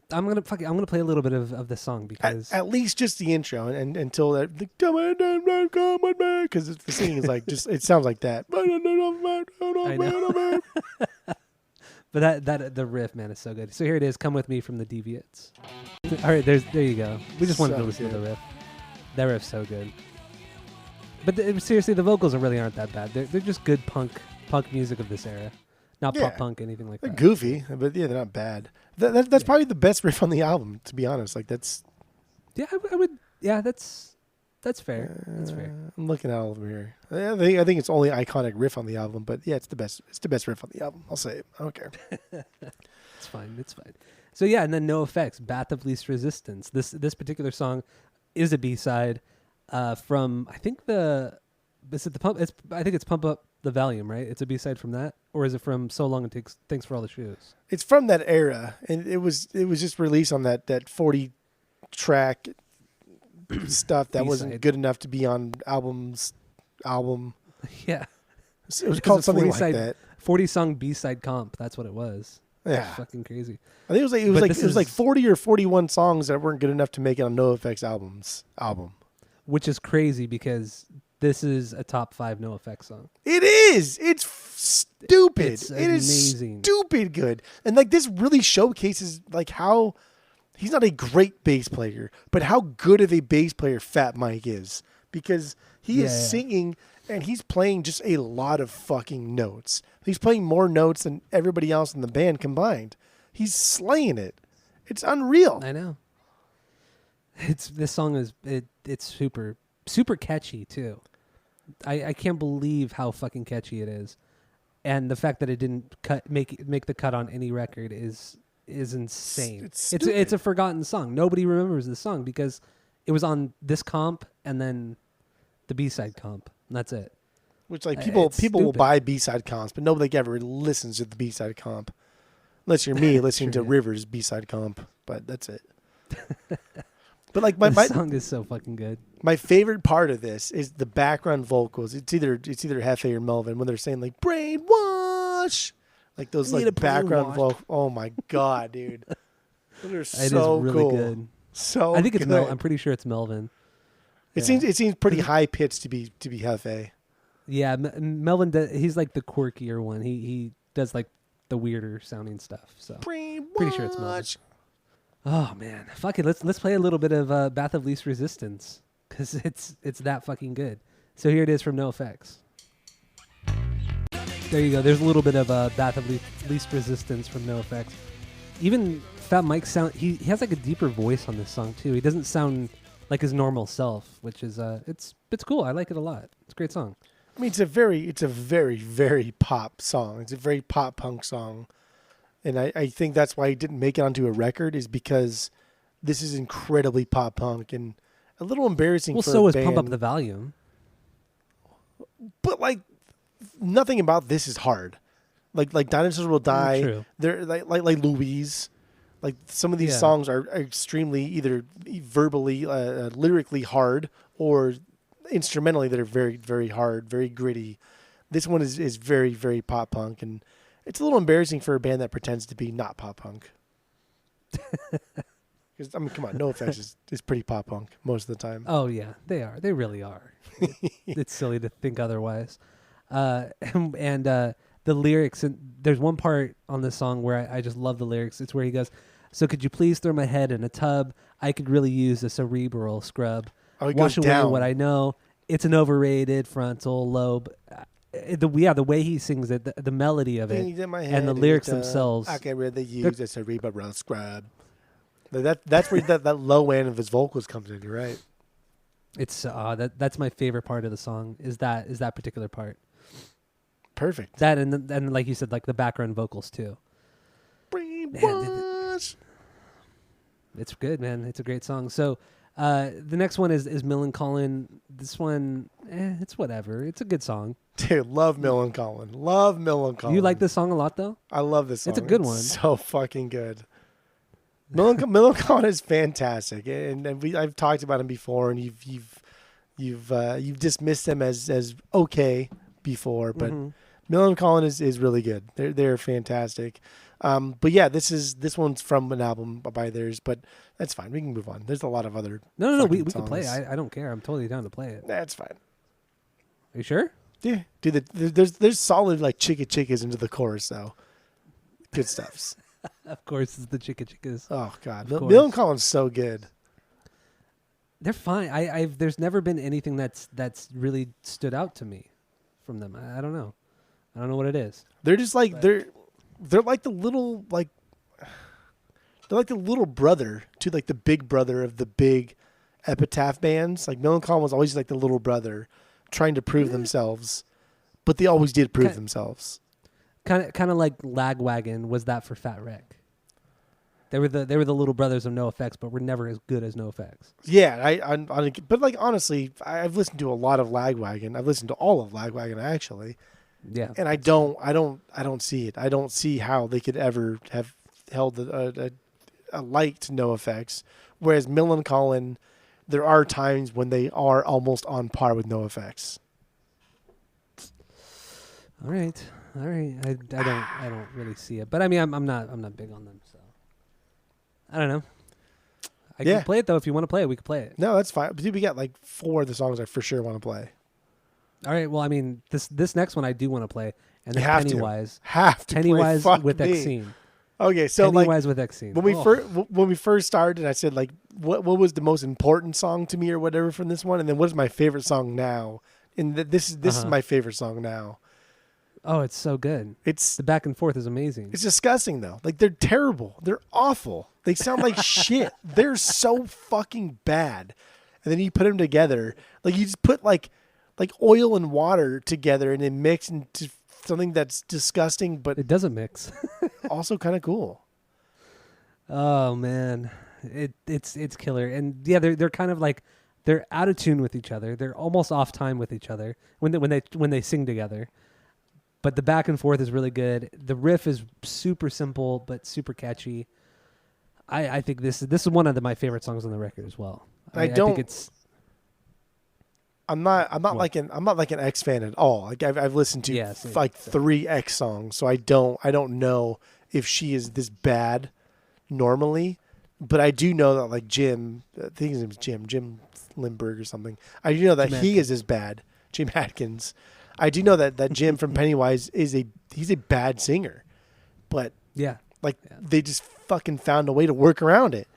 I'm gonna play a little bit of this song because at least just the intro and until that come with me, because the singing is like just it sounds like that. I know. But that the riff, man, is so good. So here it is, Come With Me from the Deviants. All right, there you go. We just wanted to listen to the riff. That riff's so good. But seriously, the vocals really aren't that bad. They're just good punk music of this era. Not pop punk, anything like they're that. Goofy, but yeah, they're not bad. That's probably the best riff on the album, to be honest. Like that's. Yeah, I would. Yeah, that's fair. That's fair. I'm looking at all of them here. I think it's only iconic riff on the album, but yeah, it's the best. It's the best riff on the album. I'll say it. I don't care. It's fine. It's fine. So yeah, and then No Effects, Bath of Least Resistance. This particular song is a B-side from I think I think it's Pump Up the Volume, right? It's a B-side from that, or is it from So Long and Thanks for All the Shoes? It's from that era, and it was just released on that 40 track stuff that B-side. wasn't good enough to be on album. Yeah, It was called something like that. 40 song B-side comp. That's what it was. Yeah, That's fucking crazy. I think it was like 40 or 41 songs that weren't good enough to make it on NoFX album. Which is crazy because this is a top 5 NoFX song. It is. It's stupid. It's it is amazing. stupid good. And like this really showcases like how he's not a great bass player, but how good of a bass player Fat Mike is, because he is singing and he's playing just a lot of fucking notes. He's playing more notes than everybody else in the band combined. He's slaying it. It's unreal. I know. This song is it's super catchy too. I can't believe how fucking catchy it is, and the fact that it didn't make the cut on any record is insane. It's a forgotten song. Nobody remembers this song because it was on this comp and then the B-side comp, and that's it. Which like people will buy B-side comps, but nobody ever listens to the B-side comp, unless you're me listening to Rivers B-side comp. But that's it. But like my song is so fucking good. My favorite part of this is the background vocals. It's either Hefe or Melvin when they're saying like brainwash, like those like background vocals. Oh my god, dude, they're so really cool. Good. So I think it's good. I'm pretty sure it's Melvin. It seems pretty high pitched to be Hefe. Yeah, Melvin he's like the quirkier one. He does like the weirder sounding stuff. So pretty sure it's Melvin. Oh man, fuck it. Let's play a little bit of Bath of Least Resistance because it's that fucking good. So here it is from NoFX. There you go. There's a little bit of Bath of Least Resistance from NoFX. Even Fat Mike he has like a deeper voice on this song too. He doesn't sound like his normal self, which is it's cool. I like it a lot. It's a great song. I mean, it's a very, very pop song. It's a very pop punk song. And I think that's why he didn't make it onto a record, is because this is incredibly pop punk and a little embarrassing for a band. Well, so is Pump Up the Volume. But like nothing about this is hard. Like Dinosaurs Will Die. True. They're like Louise. Like some of these songs are extremely either verbally, lyrically hard, or instrumentally that are very, very hard, very gritty. This one is very, very pop punk, and it's a little embarrassing for a band that pretends to be not pop punk. Because I mean, come on, NoFX is pretty pop punk most of the time. Oh yeah, they are. They really are. It's silly to think otherwise. And the lyrics, and there's one part on this song where I just love the lyrics. It's where he goes, "So could you please throw my head in a tub? I could really use a cerebral scrub. Wash away what I know. It's an overrated frontal lobe." The way he sings it, the melody of it, and the lyrics themselves. I can really use a cerebral scrub. That's where that low end of his vocals comes in. You're right. It's that's my favorite part of the song. Is that particular part. Perfect. That and like you said, like the background vocals too. Brainwash. It's good, man. It's a great song. So the next one is Millencolin. This one, it's whatever. It's a good song. Dude, love Millencolin. Love Millencolin. You like this song a lot, though? I love this song. It's a good one. So fucking good. Millencolin is fantastic, and I've talked about him before, and you've dismissed him as okay before, but Millencolin is really good. They're fantastic. But yeah, this one's from an album by theirs, but that's fine. We can move on. There's a lot of other. No. We can play it. I don't care. I'm totally down to play it. That's fine. Are you sure? Yeah, dude. There's solid like chickas into the chorus though. Good stuffs. Of course, it's the chickas. Oh God, Millencolin's so good. They're fine. There's never been anything that's really stood out to me from them. I don't know. I don't know what it is. They're just like they're like the little like they're like the little brother to like the big brother of the big epitaph bands. Like Millencolin was always like the little brother trying to prove themselves, but they always did prove themselves. Kind of like Lagwagon was that for Fat Wreck. They were the little brothers of NoFX, but were never as good as NoFX. Yeah, but like honestly, I've listened to a lot of Lagwagon. I've listened to all of Lagwagon actually. Yeah, and I don't see it. I don't see how they could ever have held a light to NoFX. Whereas Millencolin, there are times when they are almost on par with NoFX. All right. I don't really see it, but I mean, I'm not big on them, so I don't know. I can play it though. If you want to play it, we can play it. No, that's fine. But we got like 4 of the songs I for sure want to play. All right. Well, I mean, this next one I do want to play, and then Pennywise. Pennywise with Exene. Okay, so Pennywise like with Exene. When we first started, I said like, what was the most important song to me or whatever from this one, and then what is my favorite song now? And this is my favorite song now. Oh, it's so good. The back and forth is amazing. It's disgusting though. Like they're terrible. They're awful. They sound like shit. They're so fucking bad. And then you put them together. Like you just put like oil and water together and then mix into something that's disgusting, but it doesn't mix. Also kind of cool. Oh man, it's killer. And yeah, they're kind of like they're out of tune with each other. They're almost off time with each other when they sing together. But the back and forth is really good. The riff is super simple but super catchy. I think this is one of my favorite songs on the record as well. I think it's. I'm not like an X fan at all. Like I've listened to 3 X songs, so I don't know if she is this bad normally, but I do know that like Jim, I think his name is Jim Lindbergh or something. I do know that he is as bad. Jim Atkins. I do know that Jim from Pennywise he's a bad singer, but they just fucking found a way to work around it,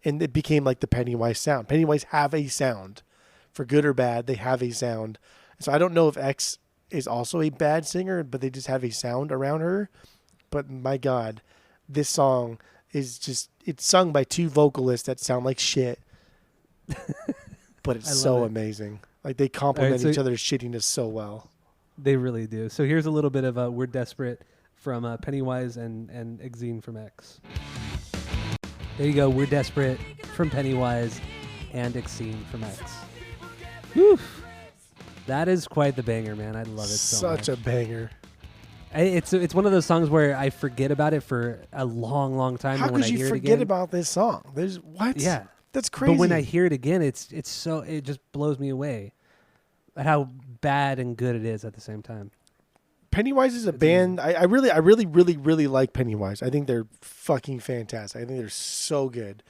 and it became like the Pennywise sound. Pennywise have a sound, for good or bad, they have a sound. So I don't know if X is also a bad singer, but they just have a sound around her. But my God, this song is it's sung by 2 vocalists that sound like shit, but it's so amazing. Like they complement each other's shittiness so well. They really do. So here's a little bit of We're Desperate from Pennywise and Exene from X. There you go. We're Desperate from Pennywise and Exene from X. Whew. That is quite the banger, man. I love it so much. Such a banger. It's one of those songs where I forget about it for a long, long time. How could you forget about this song? There's what? Yeah. That's crazy. But when I hear it again, it just blows me away. at how bad and good it is at the same time. Pennywise is a band. I really like Pennywise. I think they're fucking fantastic. I think they're so good.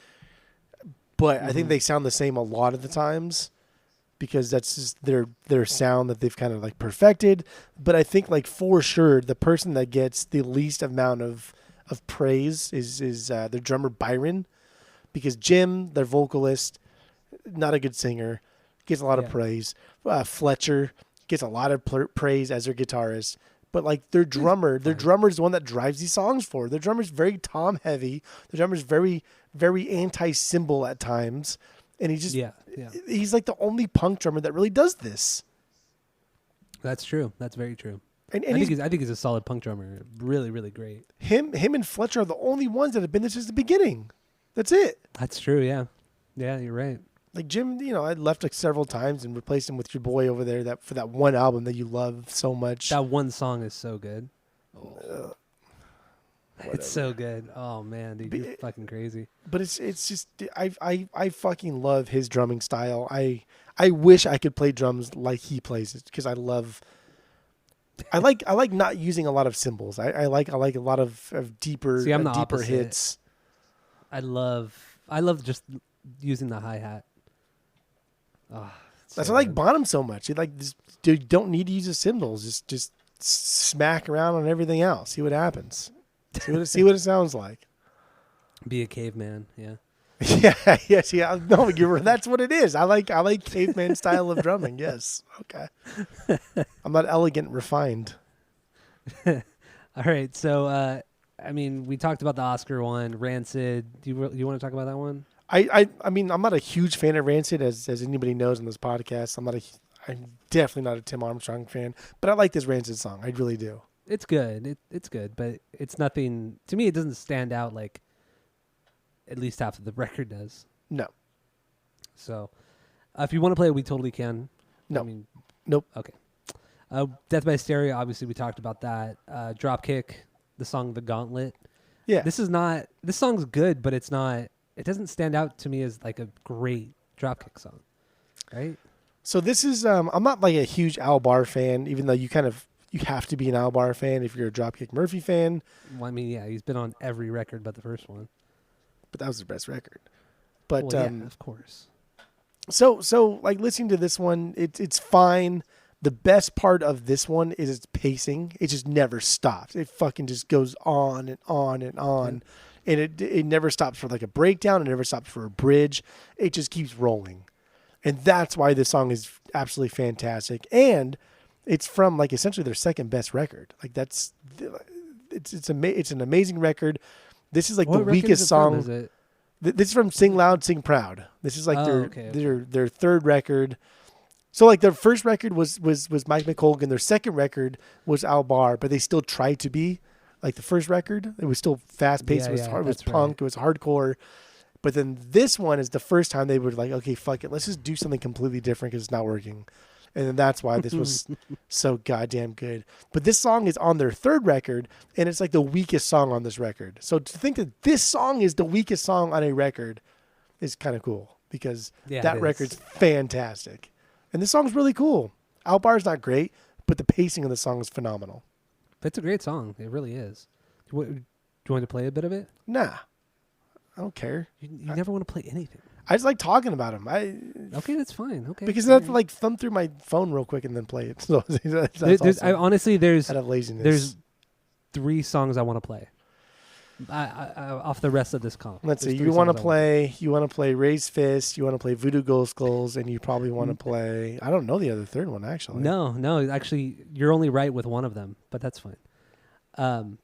But I think they sound the same a lot of the times because that's just their sound that they've kind of like perfected. But I think like for sure the person that gets the least amount of praise is their drummer Byron, because Jim, their vocalist, not a good singer, gets a lot of praise. Fletcher gets a lot of praise as their guitarist. But like their drummer is the one that drives these songs for. Their drummer's very tom heavy. Their drummer's very, very anti-cymbal at times. And he's like the only punk drummer that really does this. That's true. That's very true. And I think he's a solid punk drummer. Really, really great. Him and Fletcher are the only ones that have been there since the beginning. That's it. That's true, yeah. Yeah, you're right. Like Jim, I left like several times and replaced him with your boy over there for that one album that you love so much. That one song is so good. It's so good. Oh man, dude, you're fucking crazy. But it's just I fucking love his drumming style. I wish I could play drums like he plays it because I like not using a lot of cymbals. I like a lot of deeper deeper hits. I love just using the hi-hat. Oh, that's why I like Bonham so much. You like this, dude, you don't need to use the cymbals. Just smack around on everything else. See what happens. See what it sounds like. Be a caveman, yeah. Yeah, yes, yeah. No, that's what it is. I like caveman style of drumming. Yes. Okay. I'm not elegant, refined. All right. So, I mean, we talked about the Oscar one, Rancid. Do you want to talk about that one? I mean, I'm not a huge fan of Rancid, as anybody knows in this podcast. I'm definitely not a Tim Armstrong fan, but I like this Rancid song. I really do. It's good. It's good, but it's nothing. To me, it doesn't stand out like at least half of the record does. No. So, if you want to play it, we totally can. No. I mean, nope. Okay. Death by Stereo, obviously, we talked about that. Dropkick, the song The Gauntlet. Yeah. This song's good, but it's not. It doesn't stand out to me as like a great Dropkick song, right? So this is, I'm not like a huge Al Barr fan, even though you have to be an Al Barr fan if you're a Dropkick Murphy fan. Well, I mean, yeah, he's been on every record but the first one. But that was the best record. But well, yeah, of course. So like listening to this one, it's fine. The best part of this one is its pacing. It just never stops. It fucking just goes on and on and on. Yeah. And it never stops for like a breakdown. It never stops for a bridge. It just keeps rolling. And that's why this song is absolutely fantastic. And it's from like essentially their second best record. Like it's an amazing record. This is like the weakest song. Is it? This is from Sing Loud, Sing Proud. This is like their third record. So like their first record was Mike McColgan. Their second record was Al Barr, but they still tried to be like the first record. It was still fast paced. It was hard. It was punk. Right. It was hardcore. But then this one is the first time they were like, okay, fuck it. Let's just do something completely different because it's not working. And then that's why this was so goddamn good. But this song is on their third record, and it's like the weakest song on this record. So to think that this song is the weakest song on a record is kind of cool because that record's fantastic. And this song's really cool. Al Barr's not great, but the pacing of the song is phenomenal. It's a great song. It really is. Do you want to play a bit of it? Nah. I don't care. You never want to play anything. I just like talking about him. Okay, that's fine. Okay, because I have to like thumb through my phone real quick and then play it. So honestly, there's out of laziness. There's 3 songs I want to play off the rest of this comp. Let's see. You want to play Raised Fist. You want to play Voodoo Ghost Skulls, and you probably want to play. I don't know the other third one actually. No. Actually, you're only right with one of them, but that's fine.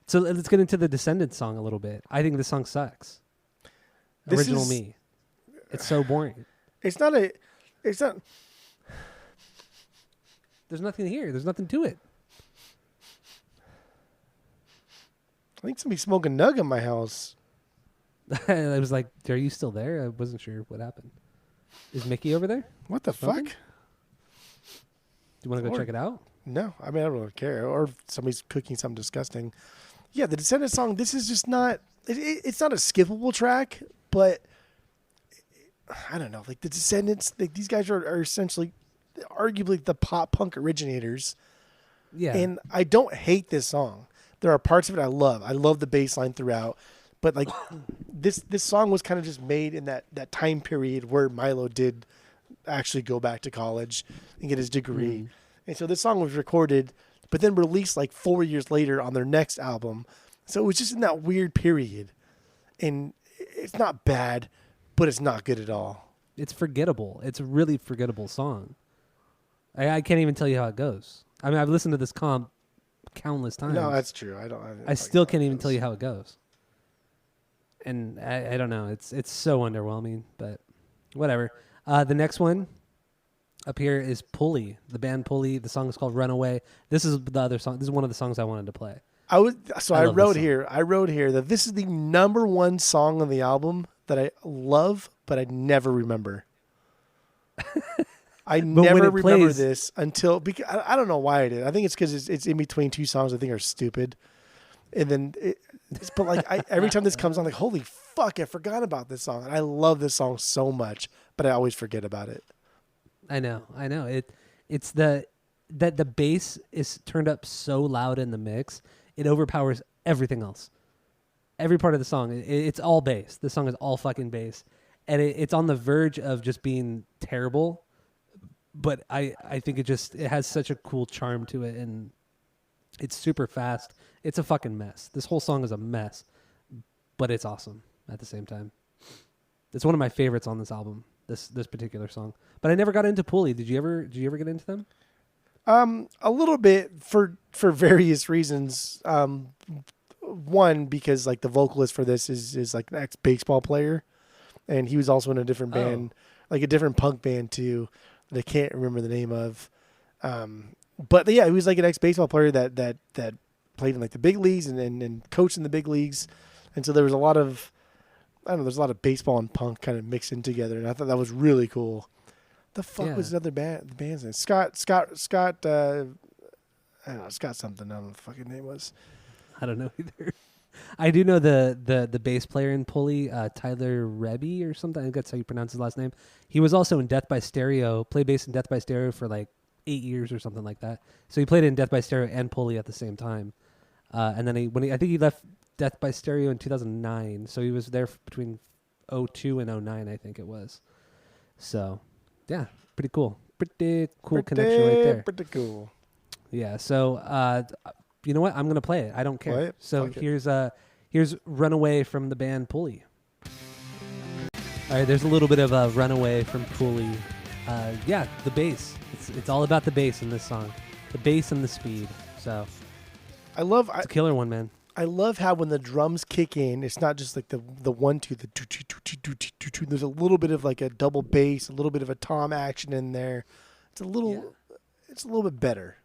So let's get into the Descendants song a little bit. I think this song sucks. Original Me. It's so boring. It's not. There's nothing here. There's nothing to it. I think somebody's smoking nug in my house. I was like, are you still there? I wasn't sure what happened. Is Mickey over there? What the fuck? Do you want to go check it out? No. I mean, I don't really care. Or if somebody's cooking something disgusting. Yeah, the Descendants song, this is just not... It's not a skippable track, but... I don't know. Like, the Descendants, like, these guys are essentially arguably the pop punk originators. Yeah. And I don't hate this song. There are parts of it I love. I love the bass line throughout. But like this song was kind of just made in that time period where Milo did actually go back to college and get his degree. Mm. And so this song was recorded, but then released like 4 years later on their next album. So it was just in that weird period. And it's not bad, but it's not good at all. It's forgettable. It's a really forgettable song. I can't even tell you how it goes. I mean, I've listened to this comp countless times. No, that's true. I still can't even tell you how it goes. And I don't know. It's so underwhelming, but whatever. The next one up here is Pulley, the band Pulley. The song is called Runaway. This is the other song. This is one of the songs I wanted to play. I wrote here that this is the number one song on the album that I love, but I never remember. I never remember this until, because I don't know why I did. I think it's because it's in between two songs I think are stupid. And then, but like every time this comes on, like, holy fuck, I forgot about this song. And I love this song so much, but I always forget about it. I know. It's that the bass is turned up so loud in the mix, it overpowers everything else. Every part of the song, it's all bass. The song is all fucking bass. And it's on the verge of just being terrible. But I think it has such a cool charm to it, and it's super fast. It's a fucking mess. This whole song is a mess, but it's awesome at the same time. It's one of my favorites on this album, this particular song. But I never got into Pulley. Did you ever get into them? A little bit for various reasons. One, because like the vocalist for this is like an ex-baseball player, and he was also in a different band, like a different punk band too, that I can't remember the name of. But yeah, he was like an ex-baseball player that played in like the big leagues and coached in the big leagues. And so there was a lot of, there's a lot of baseball and punk kind of mixed in together. And I thought that was really cool. The fuck was another band? The band's name? Scott, I don't know, Scott something. I don't know what the fucking name was. I don't know either. I do know the bass player in Pulley, Tyler Rebbe or something. I think that's how you pronounce his last name. He was also in Death by Stereo, played bass in Death by Stereo for like 8 years or something like that. So he played in Death by Stereo and Pulley at the same time. And then I think he left Death by Stereo in 2009. So he was there between 2002 and 2009, I think it was. So yeah, pretty cool. Pretty cool connection right there. Pretty cool. Yeah. So you know what? I'm gonna play it. I don't care. Play it? So here's Runaway from the band Pulley. All right, there's a little bit of a Runaway from Pulley. Yeah, the bass. It's all about the bass in this song. The bass and the speed. So it's a killer one, man. I love how when the drums kick in, it's not just like the 1 2, the 2 2 2 2 2 2. There's a little bit of like a double bass, a little bit of a tom action in there. It's a little bit better.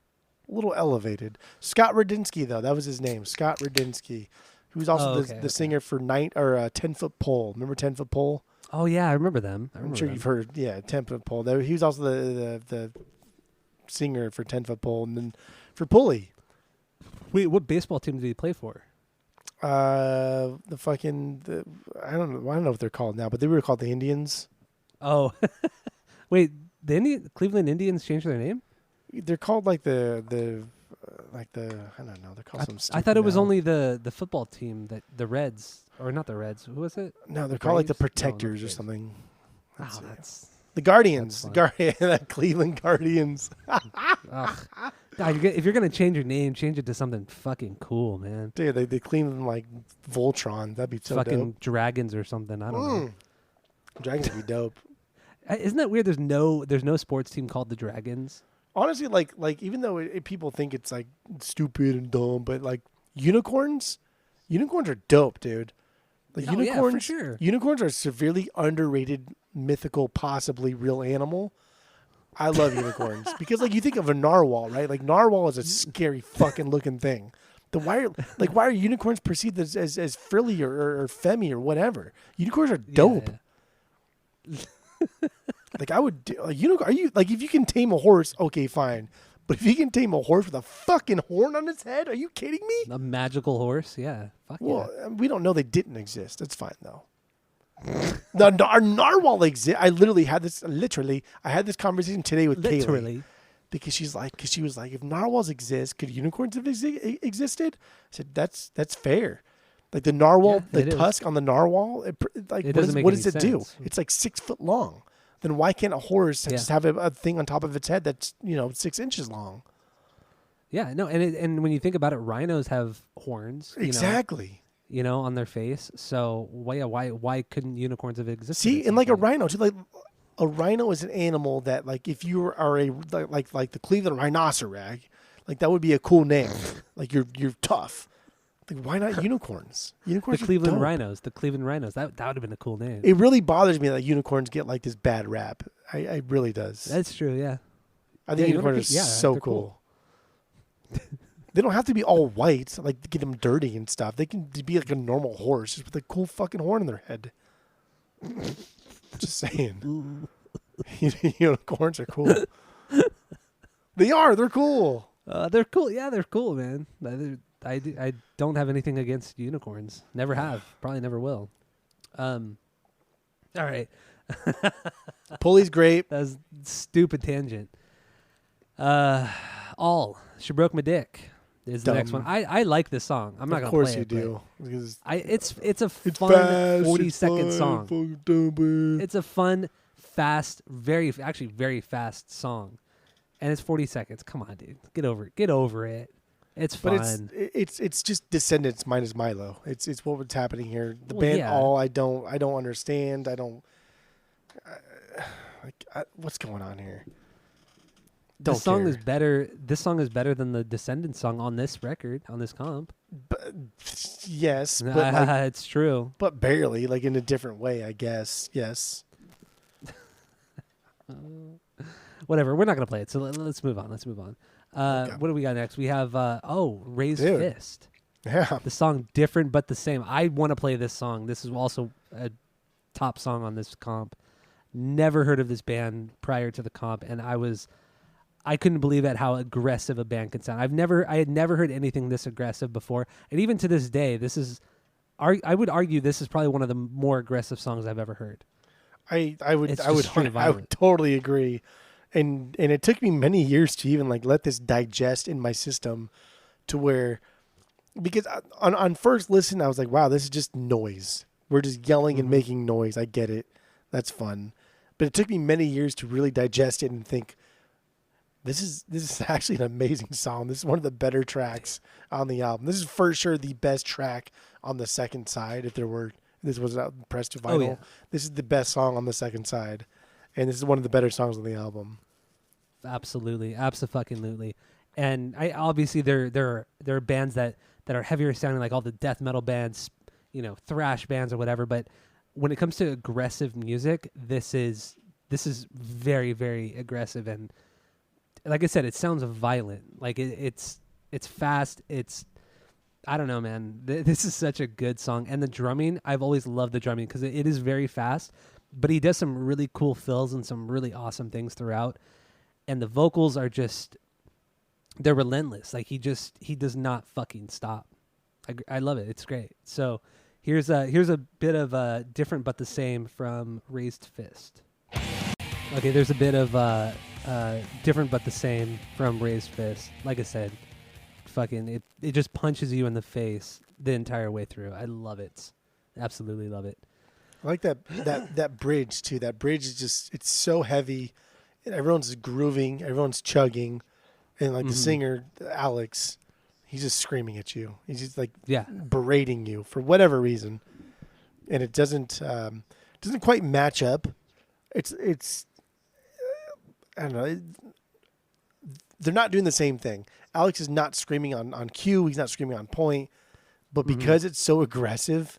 A little elevated. Scott Radinsky, though, that was his name. Scott Radinsky, who was also the singer for 10 Foot Pole. Remember 10 Foot Pole? Oh yeah, I remember them. I'm sure you've heard. Yeah, 10 Foot Pole. He was also the singer for 10 Foot Pole, and then for Pulley. Wait, what baseball team did he play for? I don't know what they're called now, but they were called the Indians. Oh, wait, the Cleveland Indians changed their name? They're called like the I don't know. They're called some. I thought it was only the football team, that the Reds, or not the Reds. Who was it? No, they're called like the Protectors or something. That's the Guardians. The Cleveland Guardians. God, if you're gonna change your name, change it to something fucking cool, man. Dude, they clean them like Voltron. That'd be so fucking dope. Dragons or something. I don't know. Dragons would be dope. Isn't that weird? There's no sports team called the Dragons. Honestly, like even though people think it's like stupid and dumb, but like unicorns are dope, dude. Like unicorns, for sure. Unicorns are a severely underrated, mythical, possibly real animal. I love unicorns because, like, you think of a narwhal, right? Like, narwhal is a scary fucking looking thing. Why are unicorns perceived as frilly or femmy or whatever? Unicorns are dope. Yeah. Like, I would unicorn. Are you like, if you can tame a horse, okay, fine. But if you can tame a horse with a fucking horn on its head, are you kidding me? A magical horse, yeah. Fuck well, yeah. We don't know they didn't exist. That's fine though. Our narwhal exists. I literally had this. I had this conversation today with Kaylee because she was like, if narwhals exist, could unicorns have existed? I said that's fair. Like the narwhal, the tusk on the narwhal, what does it do? It's like 6 foot long. Then why can't a horse just have a thing on top of its head that's 6 inches long? Yeah, no, and when you think about it, rhinos have horns. Exactly. On their face. So why couldn't unicorns have existed? See, and like a rhino, too, like a rhino is an animal that, like, if you are like the Cleveland rhinoceros, like that would be a cool name. Like you're tough. Like, why not unicorns? Unicorns. The Cleveland Rhinos. The Cleveland Rhinos. That would have been a cool name. It really bothers me that unicorns get like this bad rap. It really does. That's true. Yeah. I think unicorns are so cool. They don't have to be all white, like to get them dirty and stuff. They can be like a normal horse just with a cool fucking horn in their head. Just saying. Unicorns are cool. They are. They're cool. They're cool. Yeah, they're cool, man. I don't have anything against unicorns. Never have. Probably never will. All right. Pulley's great. That was a stupid tangent. She Broke My Dick is the next one. I like this song. I'm not going to play it. Of course you do. It's a fun 40-second song. It's a fun, fast, very fast song. And it's 40 seconds. Come on, dude. Get over it. It's fun. But it's just Descendants minus Milo. It's what's happening here. The band I don't understand. What's going on here? This song is better than the Descendants song on this record, on this comp. Yes, but it's true. But barely, like in a different way, I guess. Yes. Whatever. We're not gonna play it, so let's move on. Okay. What do we got next? We have Raised Fist. Yeah. The song Different But the Same. I want to play this song. This is also a top song on this comp. Never heard of this band prior to the comp, and I couldn't believe at how aggressive a band could sound. I had never heard anything this aggressive before, and even to this day, I would argue this is probably one of the more aggressive songs I've ever heard. I would totally agree, and it took me many years to even like let this digest in my system, to where, because on first listen I was like, wow, this is just noise. We're just yelling and making noise. I get it, that's fun, but it took me many years to really digest it and think, This is actually an amazing song. This is one of the better tracks on the album. This is for sure the best track on the second side. If this was pressed to vinyl, This is the best song on the second side, and this is one of the better songs on the album. Absolutely, abso-fucking-lutely. And obviously there are bands that are heavier sounding, like all the death metal bands, thrash bands or whatever. But when it comes to aggressive music, this is very, very aggressive, and like I said, it sounds violent. Like it's fast. I don't know, man. This is such a good song. And the drumming, I've always loved the drumming because it is very fast, but he does some really cool fills and some really awesome things throughout. And the vocals are they're relentless. Like he does not fucking stop. I love it. It's great. So here's a bit of Different But the Same from Raised Fist. Okay, there's a bit of Different But the Same from Raised Fist. Like I said, fucking it just punches you in the face the entire way through. I love it. Absolutely love it. I like that bridge too. That bridge is just, it's so heavy. Everyone's grooving, everyone's chugging, and like the singer Alex, he's just screaming at you. He's just like berating you for whatever reason. And it doesn't quite match up. It's I don't know. They're not doing the same thing. Alex is not screaming on cue. He's not screaming on point. But because it's so aggressive,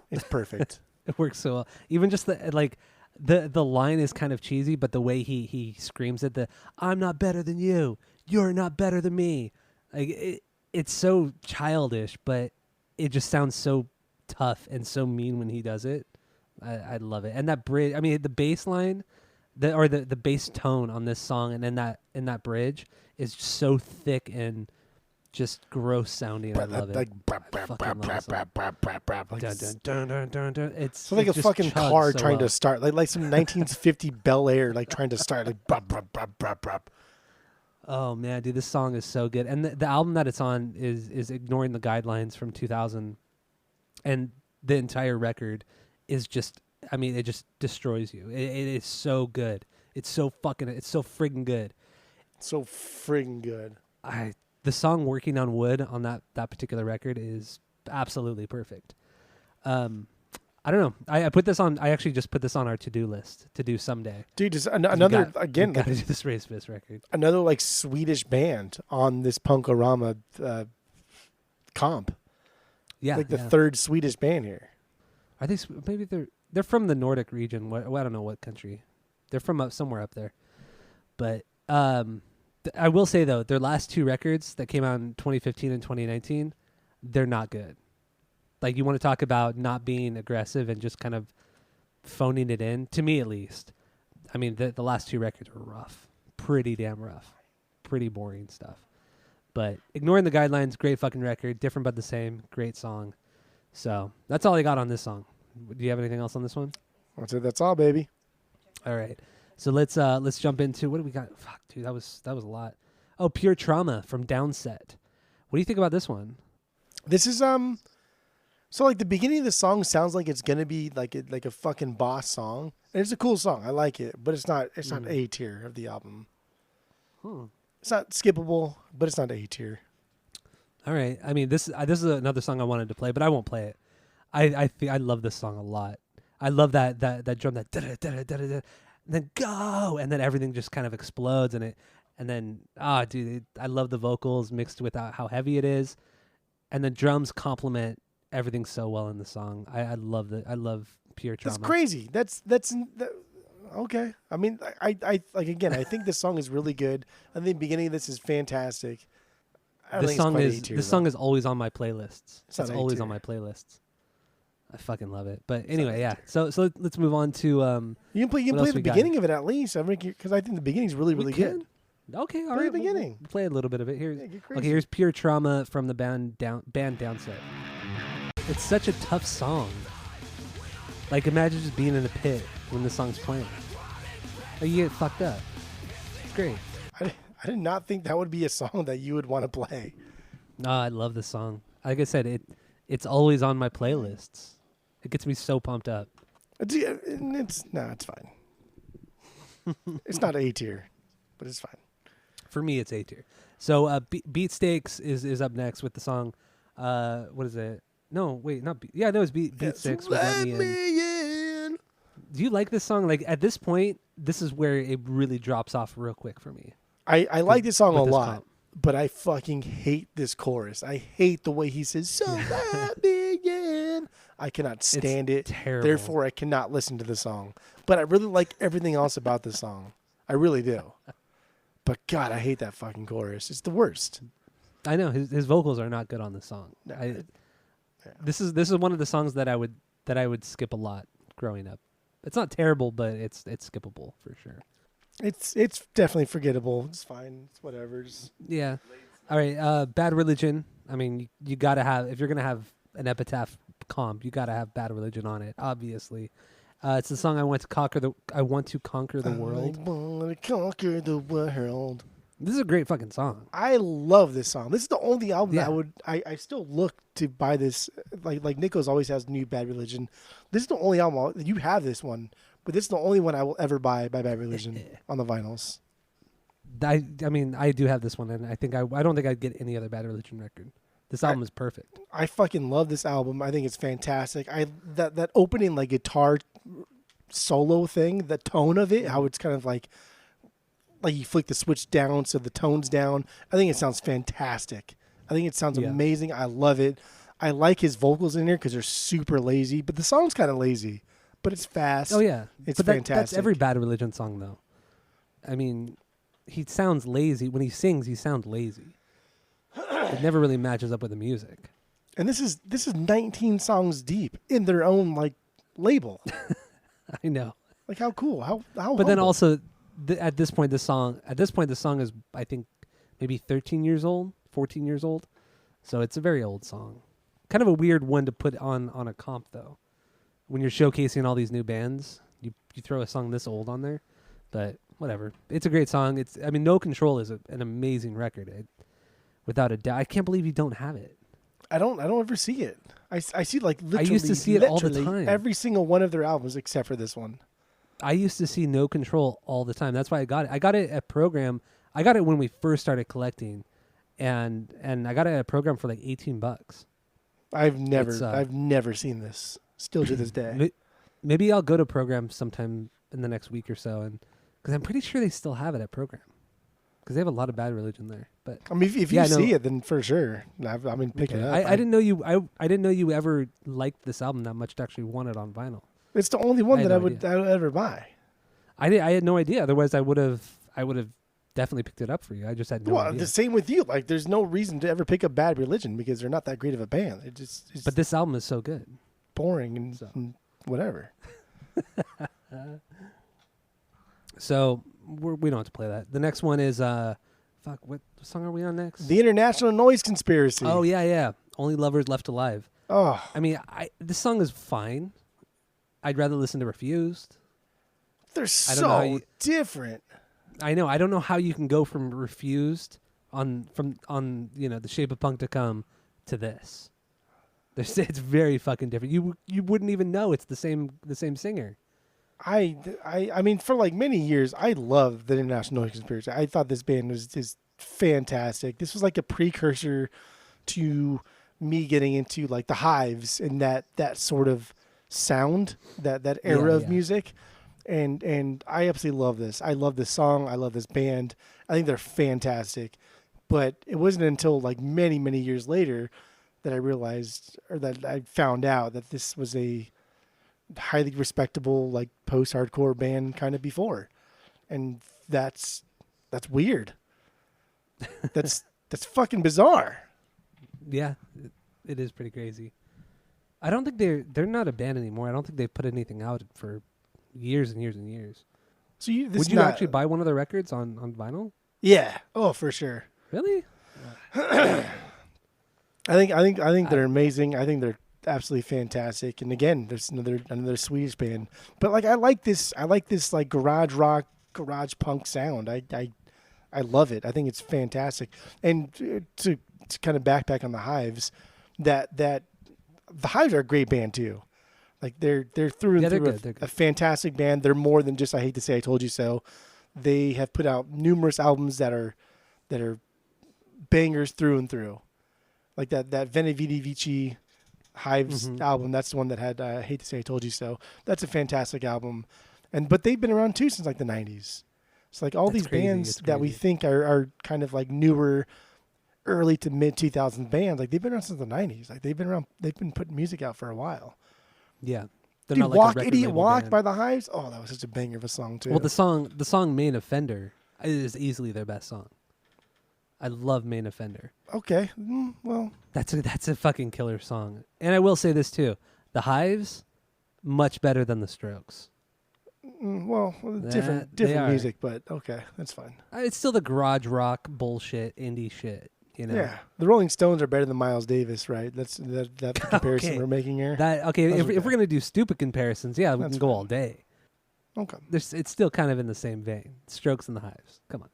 it's perfect. It works so well. Even just the line is kind of cheesy, but the way he screams at I'm not better than you. You're not better than me. Like it's so childish, but it just sounds so tough and so mean when he does it. I love it. And that bridge, I mean, the bass line, the bass tone on this song and in that bridge is so thick and just gross sounding. I love it. Like, it's like a just fucking chugs car so trying well. to start, like some 1950 Bel Air, like trying to start, like brap, brap, brap, brap, brap. Oh man, dude, this song is so good, and the album that it's on is Ignoring the Guidelines from 2000, and the entire record is just, I mean, it just destroys you. It is so good. It's so friggin' good. So friggin' good. The song "Working on Wood" on that particular record is absolutely perfect. I don't know. I put this on. I actually just put this on our to-do list to do someday. Dude, just another again. Got to do this Raise Fist record. Another like Swedish band on this Punk-O-Rama comp. Yeah, like the third Swedish band here. Are they? Maybe they're from the Nordic region. I don't know what country. They're from somewhere up there. But I will say though, their last two records that came out in 2015 and 2019, they're not good. Like, you want to talk about not being aggressive and just kind of phoning it in, to me at least. I mean, the last two records were rough. Pretty damn rough. Pretty boring stuff. But Ignoring the Guidelines, great fucking record. Different but the same. Great song. So that's all I got on this song. Do you have anything else on this one? I'll say that's all, baby. All right. So let's jump into, what do we got? Fuck, dude, that was a lot. Oh, Pure Trauma from Downset. What do you think about this one? This is so like the beginning of the song sounds like it's gonna be like a fucking boss song, and it's a cool song. I like it, but it's not A tier of the album. It's not skippable, but it's not A tier. All right. I mean, this is another song I wanted to play, but I won't play it. I love this song a lot. I love that drum, that da-da-da-da-da-da, and then go, and then everything just kind of explodes, and then dude, I love the vocals mixed with how heavy it is, and the drums complement everything so well in the song. I love Pure Trauma. That's crazy. That's okay. I mean, I like, again, I think this song is really good. I think the beginning of this is fantastic. This song is always on my playlists. It's always on my playlists. I fucking love it. But anyway, yeah. So let's move on to you can play the beginning of it at least. I mean, because I think the beginning is really good. Okay, all right. right. The beginning. We'll play a little bit of it here. Okay, here's Pure Trauma from the band Downset. It's such a tough song. Like, imagine just being in a pit when the song's playing. Like, you get fucked up. It's great. I did not think that would be a song that you would want to play. No, I love this song. Like I said, it's always on my playlists. It gets me so pumped up. It's fine. It's not A tier, but it's fine. For me, it's A tier. So Beat Steaks is up next with the song. What is it? No, wait, not Beat. Yeah, no, it's Beat Steaks. Let me in. Do you like this song? Like, at this point, this is where it really drops off real quick for me. I like this song a lot, but I fucking hate this chorus. I hate the way he says, so let me in. I cannot stand it. Terrible. Therefore, I cannot listen to the song. But I really like everything else about the song. I really do. But God, I hate that fucking chorus. It's the worst. I know his vocals are not good on this song. No, This is one of the songs that I would skip a lot growing up. It's not terrible, but it's skippable for sure. It's definitely forgettable. It's fine. It's whatever. Yeah. All right. Bad Religion. I mean, you gotta have, if you're gonna have an Epitaph comp, you gotta have Bad Religion on it. Obviously, it's the song I want to conquer the world. I want to conquer the world. This is a great fucking song. I love this song. This is the only album that I still look to buy this. Like Nichols always has new Bad Religion. This is the only album you have this one, but this is the only one I will ever buy by Bad Religion on the vinyls. I mean, I do have this one, and I don't think I'd get any other Bad Religion record. This album is perfect. I fucking love this album. I think it's fantastic. That opening like guitar solo thing, the tone of it, how it's kind of like you flick the switch down so the tone's down. I think it sounds fantastic. I think it sounds amazing. I love it. I like his vocals in here because they're super lazy, but the song's kind of lazy, but it's fast. Oh yeah, it's fantastic. That's every Bad Religion song though. I mean, he sounds lazy when he sings. He sounds lazy. It never really matches up with the music. And this is 19 songs deep in their own like label. I know. Like how cool. How But humble. then also at this point the song is I think maybe 13 years old, 14 years old. So it's a very old song. Kind of a weird one to put on a comp, though. When you're showcasing all these new bands, you throw a song this old on there. But whatever. It's a great song. No Control is an amazing record. Without a doubt. I can't believe you don't have it. I don't ever see it. I see like literally. I used to see it all the time. Every single one of their albums except for this one. I used to see No Control all the time. That's why I got it. I got it at Program. I got it when we first started collecting, and I got it at Program for like $18. I've never seen this. Still to this day. Maybe I'll go to Program sometime in the next week or so, and because I'm pretty sure they still have it at Program, because they have a lot of Bad Religion there. But I mean, if you see it, then for sure. Pick it up. I didn't know you. I didn't know you ever liked this album that much to actually want it on vinyl. It's the only one that I would ever buy. I had no idea. Otherwise, I would have definitely picked it up for you. I just had no idea. The same with you. Like, there's no reason to ever pick up Bad Religion because they're not that great of a band. It's but this album is so good, boring and whatever. So we don't have to play that. The next one is what song are we on next? The International Noise Conspiracy. Oh yeah. Only Lovers Left Alive. Oh, I mean, this song is fine. I'd rather listen to Refused. They're so different. I know. I don't know how you can go from Refused on The Shape of Punk to Come to this. It's very fucking different. You wouldn't even know it's the same singer. I mean, for like many years, I loved the International Noise Conspiracy. I thought this band is fantastic. This was like a precursor to me getting into like the Hives and that sort of sound, that era of music. And I absolutely love this. I love this song. I love this band. I think they're fantastic. But it wasn't until like many, many years later that I realized, or that I found out, that this was a highly respectable like post-hardcore band kind of before. And that's weird. That's fucking bizarre. Yeah, it is pretty crazy. I don't think they're not a band anymore. I don't think they've put anything out for years and years and years. So would you actually buy one of their records on vinyl? Yeah. Oh, for sure. Really? I think they're amazing. I think they're absolutely fantastic. And again, there's another Swedish band. But like I like this like garage rock, garage punk sound. I love it. I think it's fantastic. And to kind of backpack on the Hives, that the Hives are a great band too. Like they're through and through a fantastic band. They're more than just I Hate to Say I Told You So. They have put out numerous albums that are bangers through and through. Like that Veni Vidi Vici Hives album, that's the one that had I Hate to Say I Told You So. That's a fantastic album. But they've been around too since like the 90s. It's like all these bands that we think are kind of like newer, early to mid 2000s bands, like they've been around since the 90s. Like they've been putting music out for a while. Yeah. Dude, not like Walk Idiot Walk band by the Hives. Oh, that was such a banger of a song too. Well, the song Main Offender is easily their best song. I love Main Offender. Okay. Well, that's a fucking killer song. And I will say this too. The Hives, much better than the Strokes. Different music, but okay, that's fine. It's still the garage rock bullshit, indie shit, you know. Yeah, the Rolling Stones are better than Miles Davis, right? That's the comparison we're making here. If we're gonna do stupid comparisons, yeah, we can go all day. Okay, it's still kind of in the same vein. Strokes and the Hives, come on.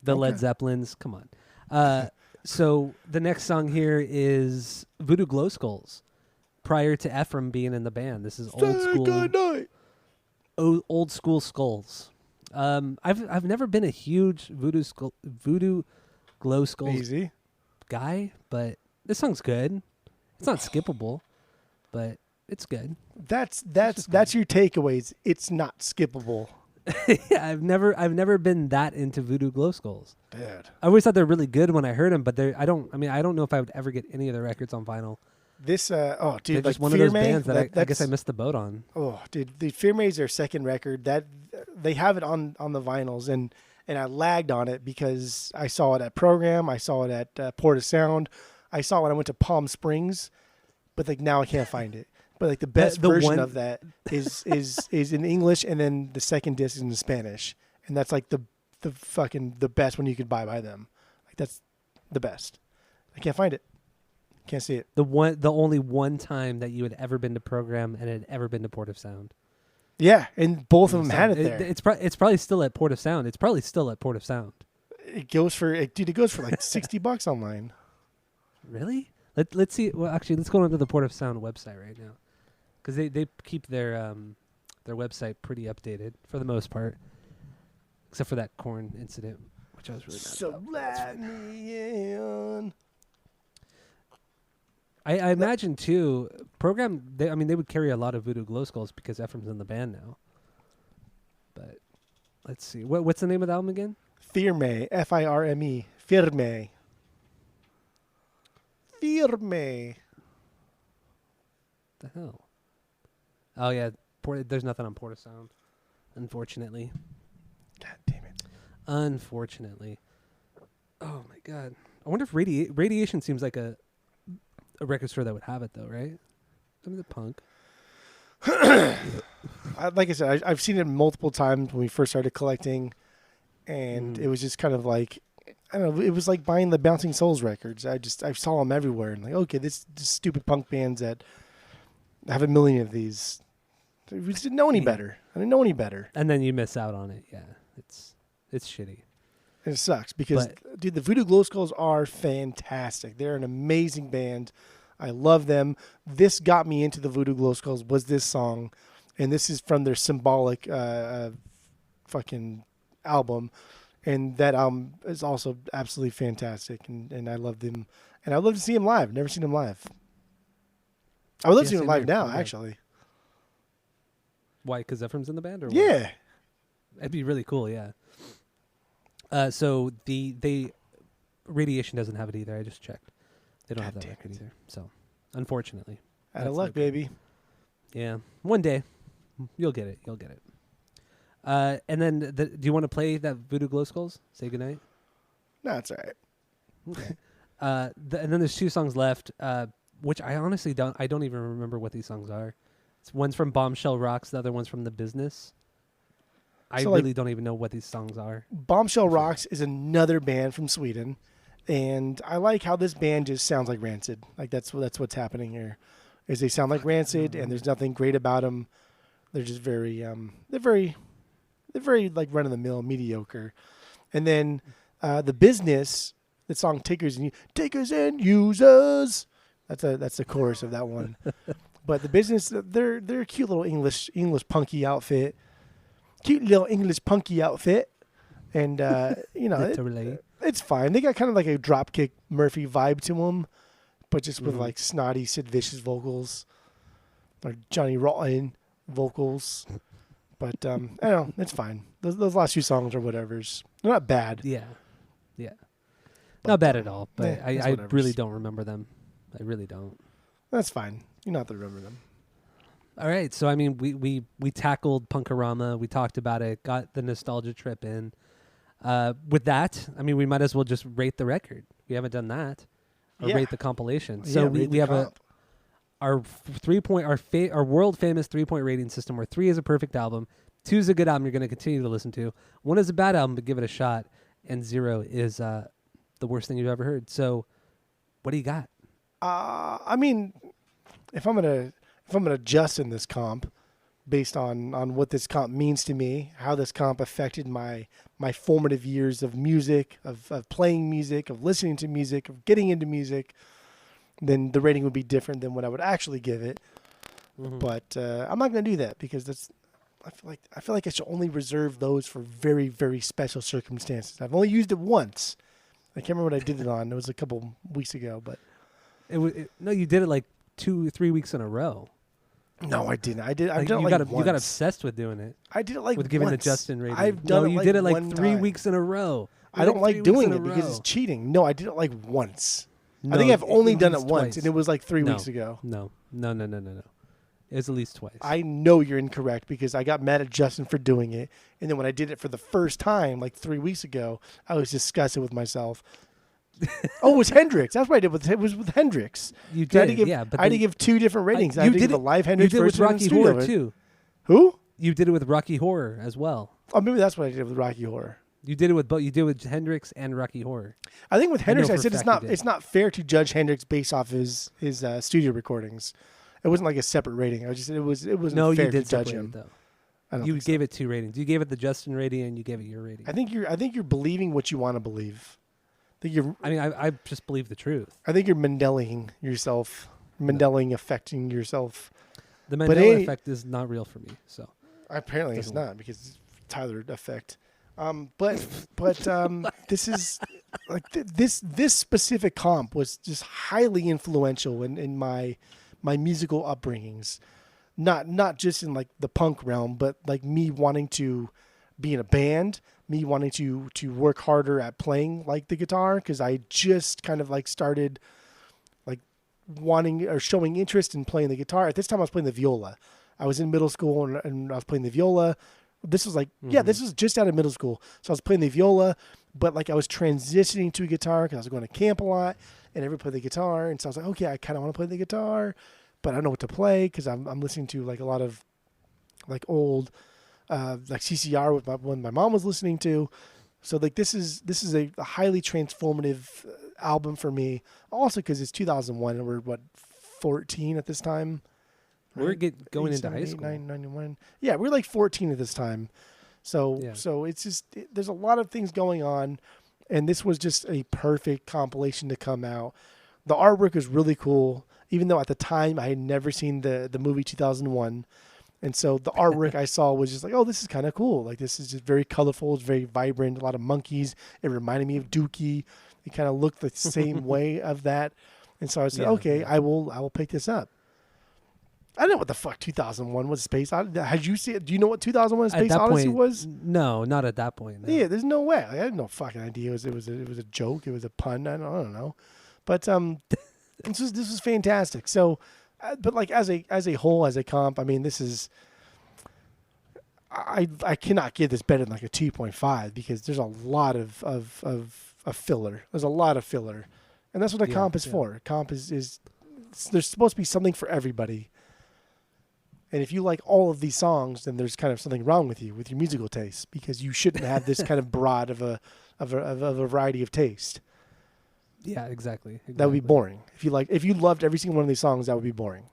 The Led Zeppelins, come on. So the next song here is Voodoo Glow Skulls. Prior to Ephraim being in the band, this is old school. Good night. Old school Skulls. I've never been a huge Voodoo Glow Skulls guy, but this song's good. It's not skippable, but it's good. That's your takeaways. It's not skippable. Yeah, I've never been that into Voodoo Glow Skulls. Dude. I always thought they're really good when I heard them, but I don't know if I would ever get any of their records on vinyl. This dude, they're like just one of those bands that I guess I missed the boat on. Oh, dude, the Fear May is their second record. That they have it on the vinyls, and I lagged on it because I saw it at Program, I saw it at Port of Sound, I saw it when I went to Palm Springs, but like now I can't find it. But like the best version of that is in English, and then the second disc is in Spanish, and that's like the best one you could buy by them. Like that's the best. I can't find it. Can't see it. The only one time that you had ever been to Program and had ever been to Port of Sound. Yeah, and both of them had it there. It's probably still at Port of Sound. It's probably still at Port of Sound. It goes for like $60 online. Really? Let's see. Well, actually, let's go onto the Port of Sound website right now, because they keep their website pretty updated for the most part, except for that corn incident, which I was really mad about. So let me in. I imagine too. Program. They would carry a lot of Voodoo Glow Skulls because Ephraim's in the band now. But let's see. What's the name of the album again? Firme. Firme. Firme. Firme. The hell? Oh yeah, there's nothing on Port of Sound, unfortunately. God damn it. Unfortunately. Oh my god. I wonder if Radiation seems like a record store that would have it though, right? I mean, the Punk. Like I said, I've seen it multiple times when we first started collecting, and it was just kind of like, I don't know, it was like buying the Bouncing Souls records. I saw them everywhere, and like, okay, this stupid punk bands that have a million of these. We just didn't know any better. I didn't know any better. And then you miss out on it. Yeah, it's shitty. And it sucks because, dude, the Voodoo Glow Skulls are fantastic. They're an amazing band. I love them. This got me into the Voodoo Glow Skulls was this song, and this is from their Symbolic fucking album. And that album is also absolutely fantastic, and I love them. And I'd love to see them live. Never seen them live. I would love to see them live now, actually. Why? Because Ephraim's in the band, or yeah, what? That'd be really cool. Yeah. So the Radiation doesn't have it either. I just checked. They don't have that record either. So, unfortunately, out of luck, baby. Yeah, one day you'll get it. You'll get it. And then, do you want to play that Voodoo Glow Skulls? Say goodnight. No, it's all right. Okay. And then there's 2 songs left, which I honestly don't even remember what these songs are. One's from Bombshell Rocks, the other one's from The Business. I really don't even know what these songs are. Bombshell Rocks is another band from Sweden, and I like how this band just sounds like Rancid. Like that's what's happening here, is they sound like Rancid, and there's nothing great about them. They're just very like run of the mill, mediocre. And then The Business, the song Takers and Users. That's the chorus of that one. But The Business, they're a cute little English punky outfit. Cute little English punky outfit. And, it's fine. They got kind of like a Dropkick Murphy vibe to them, but just with like snotty Sid Vicious vocals or Johnny Rotten vocals. But, I don't know. It's fine. Those last few songs or whatever's. They're not bad. Yeah. Yeah. But, not bad at all, but I really don't remember them. I really don't. That's fine. You don't have to remember them. All right. So, I mean, we tackled Punk-O-Rama. We talked about it. Got the nostalgia trip in. With that, I mean, we might as well just rate the record. We haven't done that. Or rate the compilation. So we have our world famous 3-point rating system, where 3 is a perfect album, 2 is a good album you're going to continue to listen to, 1 is a bad album but give it a shot, and 0 is the worst thing you've ever heard. So, what do you got? I mean, if I'm gonna adjust in this comp, based on what this comp means to me, how this comp affected my formative years of music, of playing music, of listening to music, of getting into music, then the rating would be different than what I would actually give it. Mm-hmm. But I'm not going to do that because I feel like I should only reserve those for very, very special circumstances. I've only used it once. I can't remember what I did it on. It was a couple weeks ago, but no, you did it like 2-3 weeks in a row. No, I didn't. I've done it you like once. You got obsessed with doing it. I did it like with giving once. the Justin rating. I've done it. You did it like 3 weeks in a row. I don't like doing it because it's cheating. No, I did it like once. No, I think I've only done it once, and it was like 3 weeks ago. No. It was at least twice. I know you're incorrect because I got mad at Justin for doing it, and then when I did it for the first time, like 3 weeks ago, I was disgusted with myself. Oh, it was Hendrix. That's what I did. It was with Hendrix. You did, I had to give 2 different ratings. I had to give a live Hendrix version. You did it with Rocky Horror too. Who? You did it with Rocky Horror as well. Oh, maybe that's what I did with Rocky Horror. You did it with both. You did it with Hendrix and Rocky Horror. I think with Hendrix, I said it's not fair to judge Hendrix based off his studio recordings. It wasn't like a separate rating. I was just it wasn't fair to judge him. Though. You gave it 2 ratings. You gave it the Justin rating, and you gave it your rating. I think you're believing what you want to believe. I just believe the truth. I think you're Mandelaing yourself. Mandelaing affecting yourself. The Mandela effect is not real for me. So apparently it's not because it's Tyler effect. But this is like this specific comp was just highly influential in my musical upbringings, not just in like the punk realm, but like me wanting to be in a band, me wanting to work harder at playing like the guitar, because I just kind of like started like wanting or showing interest in playing the guitar. At this time I was playing the viola. I was in middle school and I was playing the viola. This was like, this was just out of middle school. So I was playing the viola, but like I was transitioning to a guitar because I was going to camp a lot and everybody played the guitar. And so I was like, okay, I kind of want to play the guitar, but I don't know what to play because I'm listening to like a lot of like old like CCR with when my mom was listening to. So like this is a highly transformative album for me. Also because it's 2001 and we're 14 at this time. We're going into high school. 91. Yeah, we're like 14 at this time. So it's just there's a lot of things going on, and this was just a perfect compilation to come out. The artwork is really cool, even though at the time I had never seen the movie 2001. And so the artwork I saw was just like, oh, this is kind of cool. Like this is just very colorful. It's very vibrant. A lot of monkeys. It reminded me of Dookie. It kind of looked the same way of that. And so I said, I will pick this up. I don't know what the fuck 2001 was Space Odyssey. Had you seen it? Do you know what 2001 Space Odyssey was? No, not at that point. No. Yeah, there's no way. I had no fucking idea. It was a joke. It was a pun. I don't know. But this was fantastic. So, but like as a whole, as a comp, I mean, this is. I cannot give this better than like a 2.5 because there's a lot of filler. There's a lot of filler, and that's what a comp is for. Comp is there's supposed to be something for everybody. And if you like all of these songs, then there's kind of something wrong with your musical taste because you shouldn't have this kind of broad of a variety of taste. Yeah, exactly. That would be boring. If you loved every single one of these songs, that would be boring.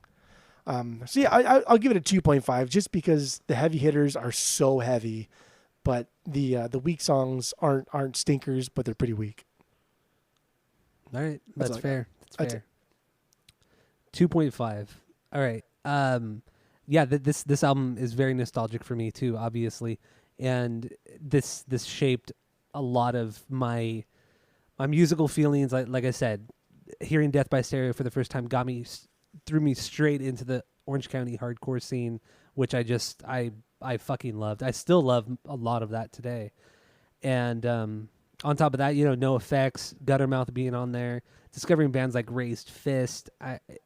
So yeah, I'll give it a 2.5 just because the heavy hitters are so heavy, but the weak songs aren't stinkers, but they're pretty weak. All right, that's fair. That's fair. 2.5. All right. Yeah, this album is very nostalgic for me too, obviously, and this shaped a lot of my musical feelings. Like I said, hearing Death by Stereo for the first time threw me straight into the Orange County hardcore scene, which I fucking loved. I still love a lot of that today, and on top of that, No Effects, Guttermouth being on there, discovering bands like Raised Fist.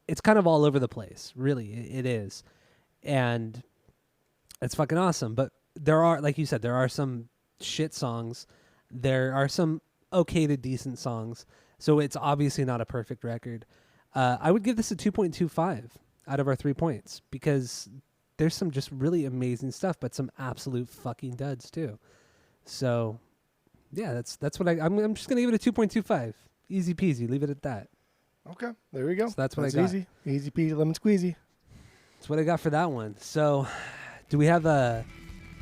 It's kind of all over the place, really. It is. And it's fucking awesome. But there are, like you said, there are some shit songs. There are some okay to decent songs. So it's obviously not a perfect record. I would give this a 2.25 out of our 3 points because there's some just really amazing stuff, but some absolute fucking duds too. So yeah, that's what I'm just gonna give it a 2.25. Easy peasy. Leave it at that. Okay, there we go. So that's what I got. Easy peasy, lemon squeezy. That's what I got for that one. So, do we have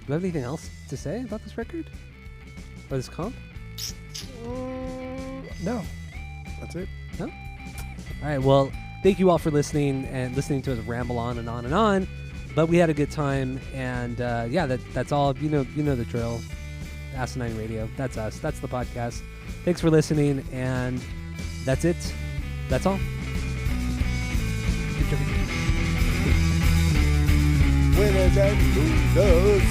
anything else to say about this record or this comp? No, that's it. No. All right. Well, thank you all for listening to us ramble on and on and on. But we had a good time, and that's all. You know the drill. Asinine Radio. That's us. That's the podcast. Thanks for listening, and that's it. That's all. Winners and losers.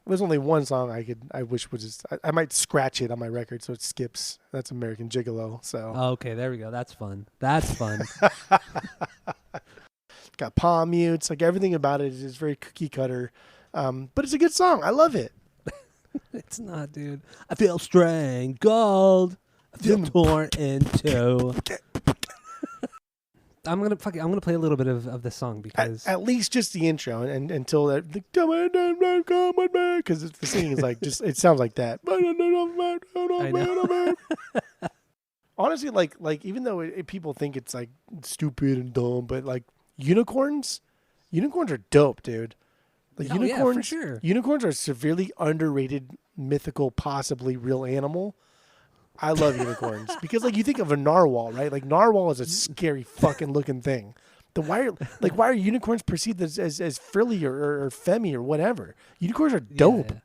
There's only one song I wish would just I might scratch it on my record so it skips. That's American Gigolo. So okay, there we go. That's fun. Got palm mutes, like everything about it is very cookie cutter. But it's a good song. I love it. It's not, dude. I feel strangled. I feel torn in two. I'm gonna play a little bit of this song because at least just the intro and until that come with me, because the singing is like just it sounds like that. I know. Honestly, like even though people think it's like stupid and dumb, but like unicorns are dope, dude. Like unicorns, for sure. Unicorns are a severely underrated, mythical, possibly real animal. I love unicorns because, like, you think of a narwhal, right? Like, narwhal is a scary fucking looking thing. Why are unicorns perceived as frilly or femmy or whatever? Unicorns are dope. Yeah.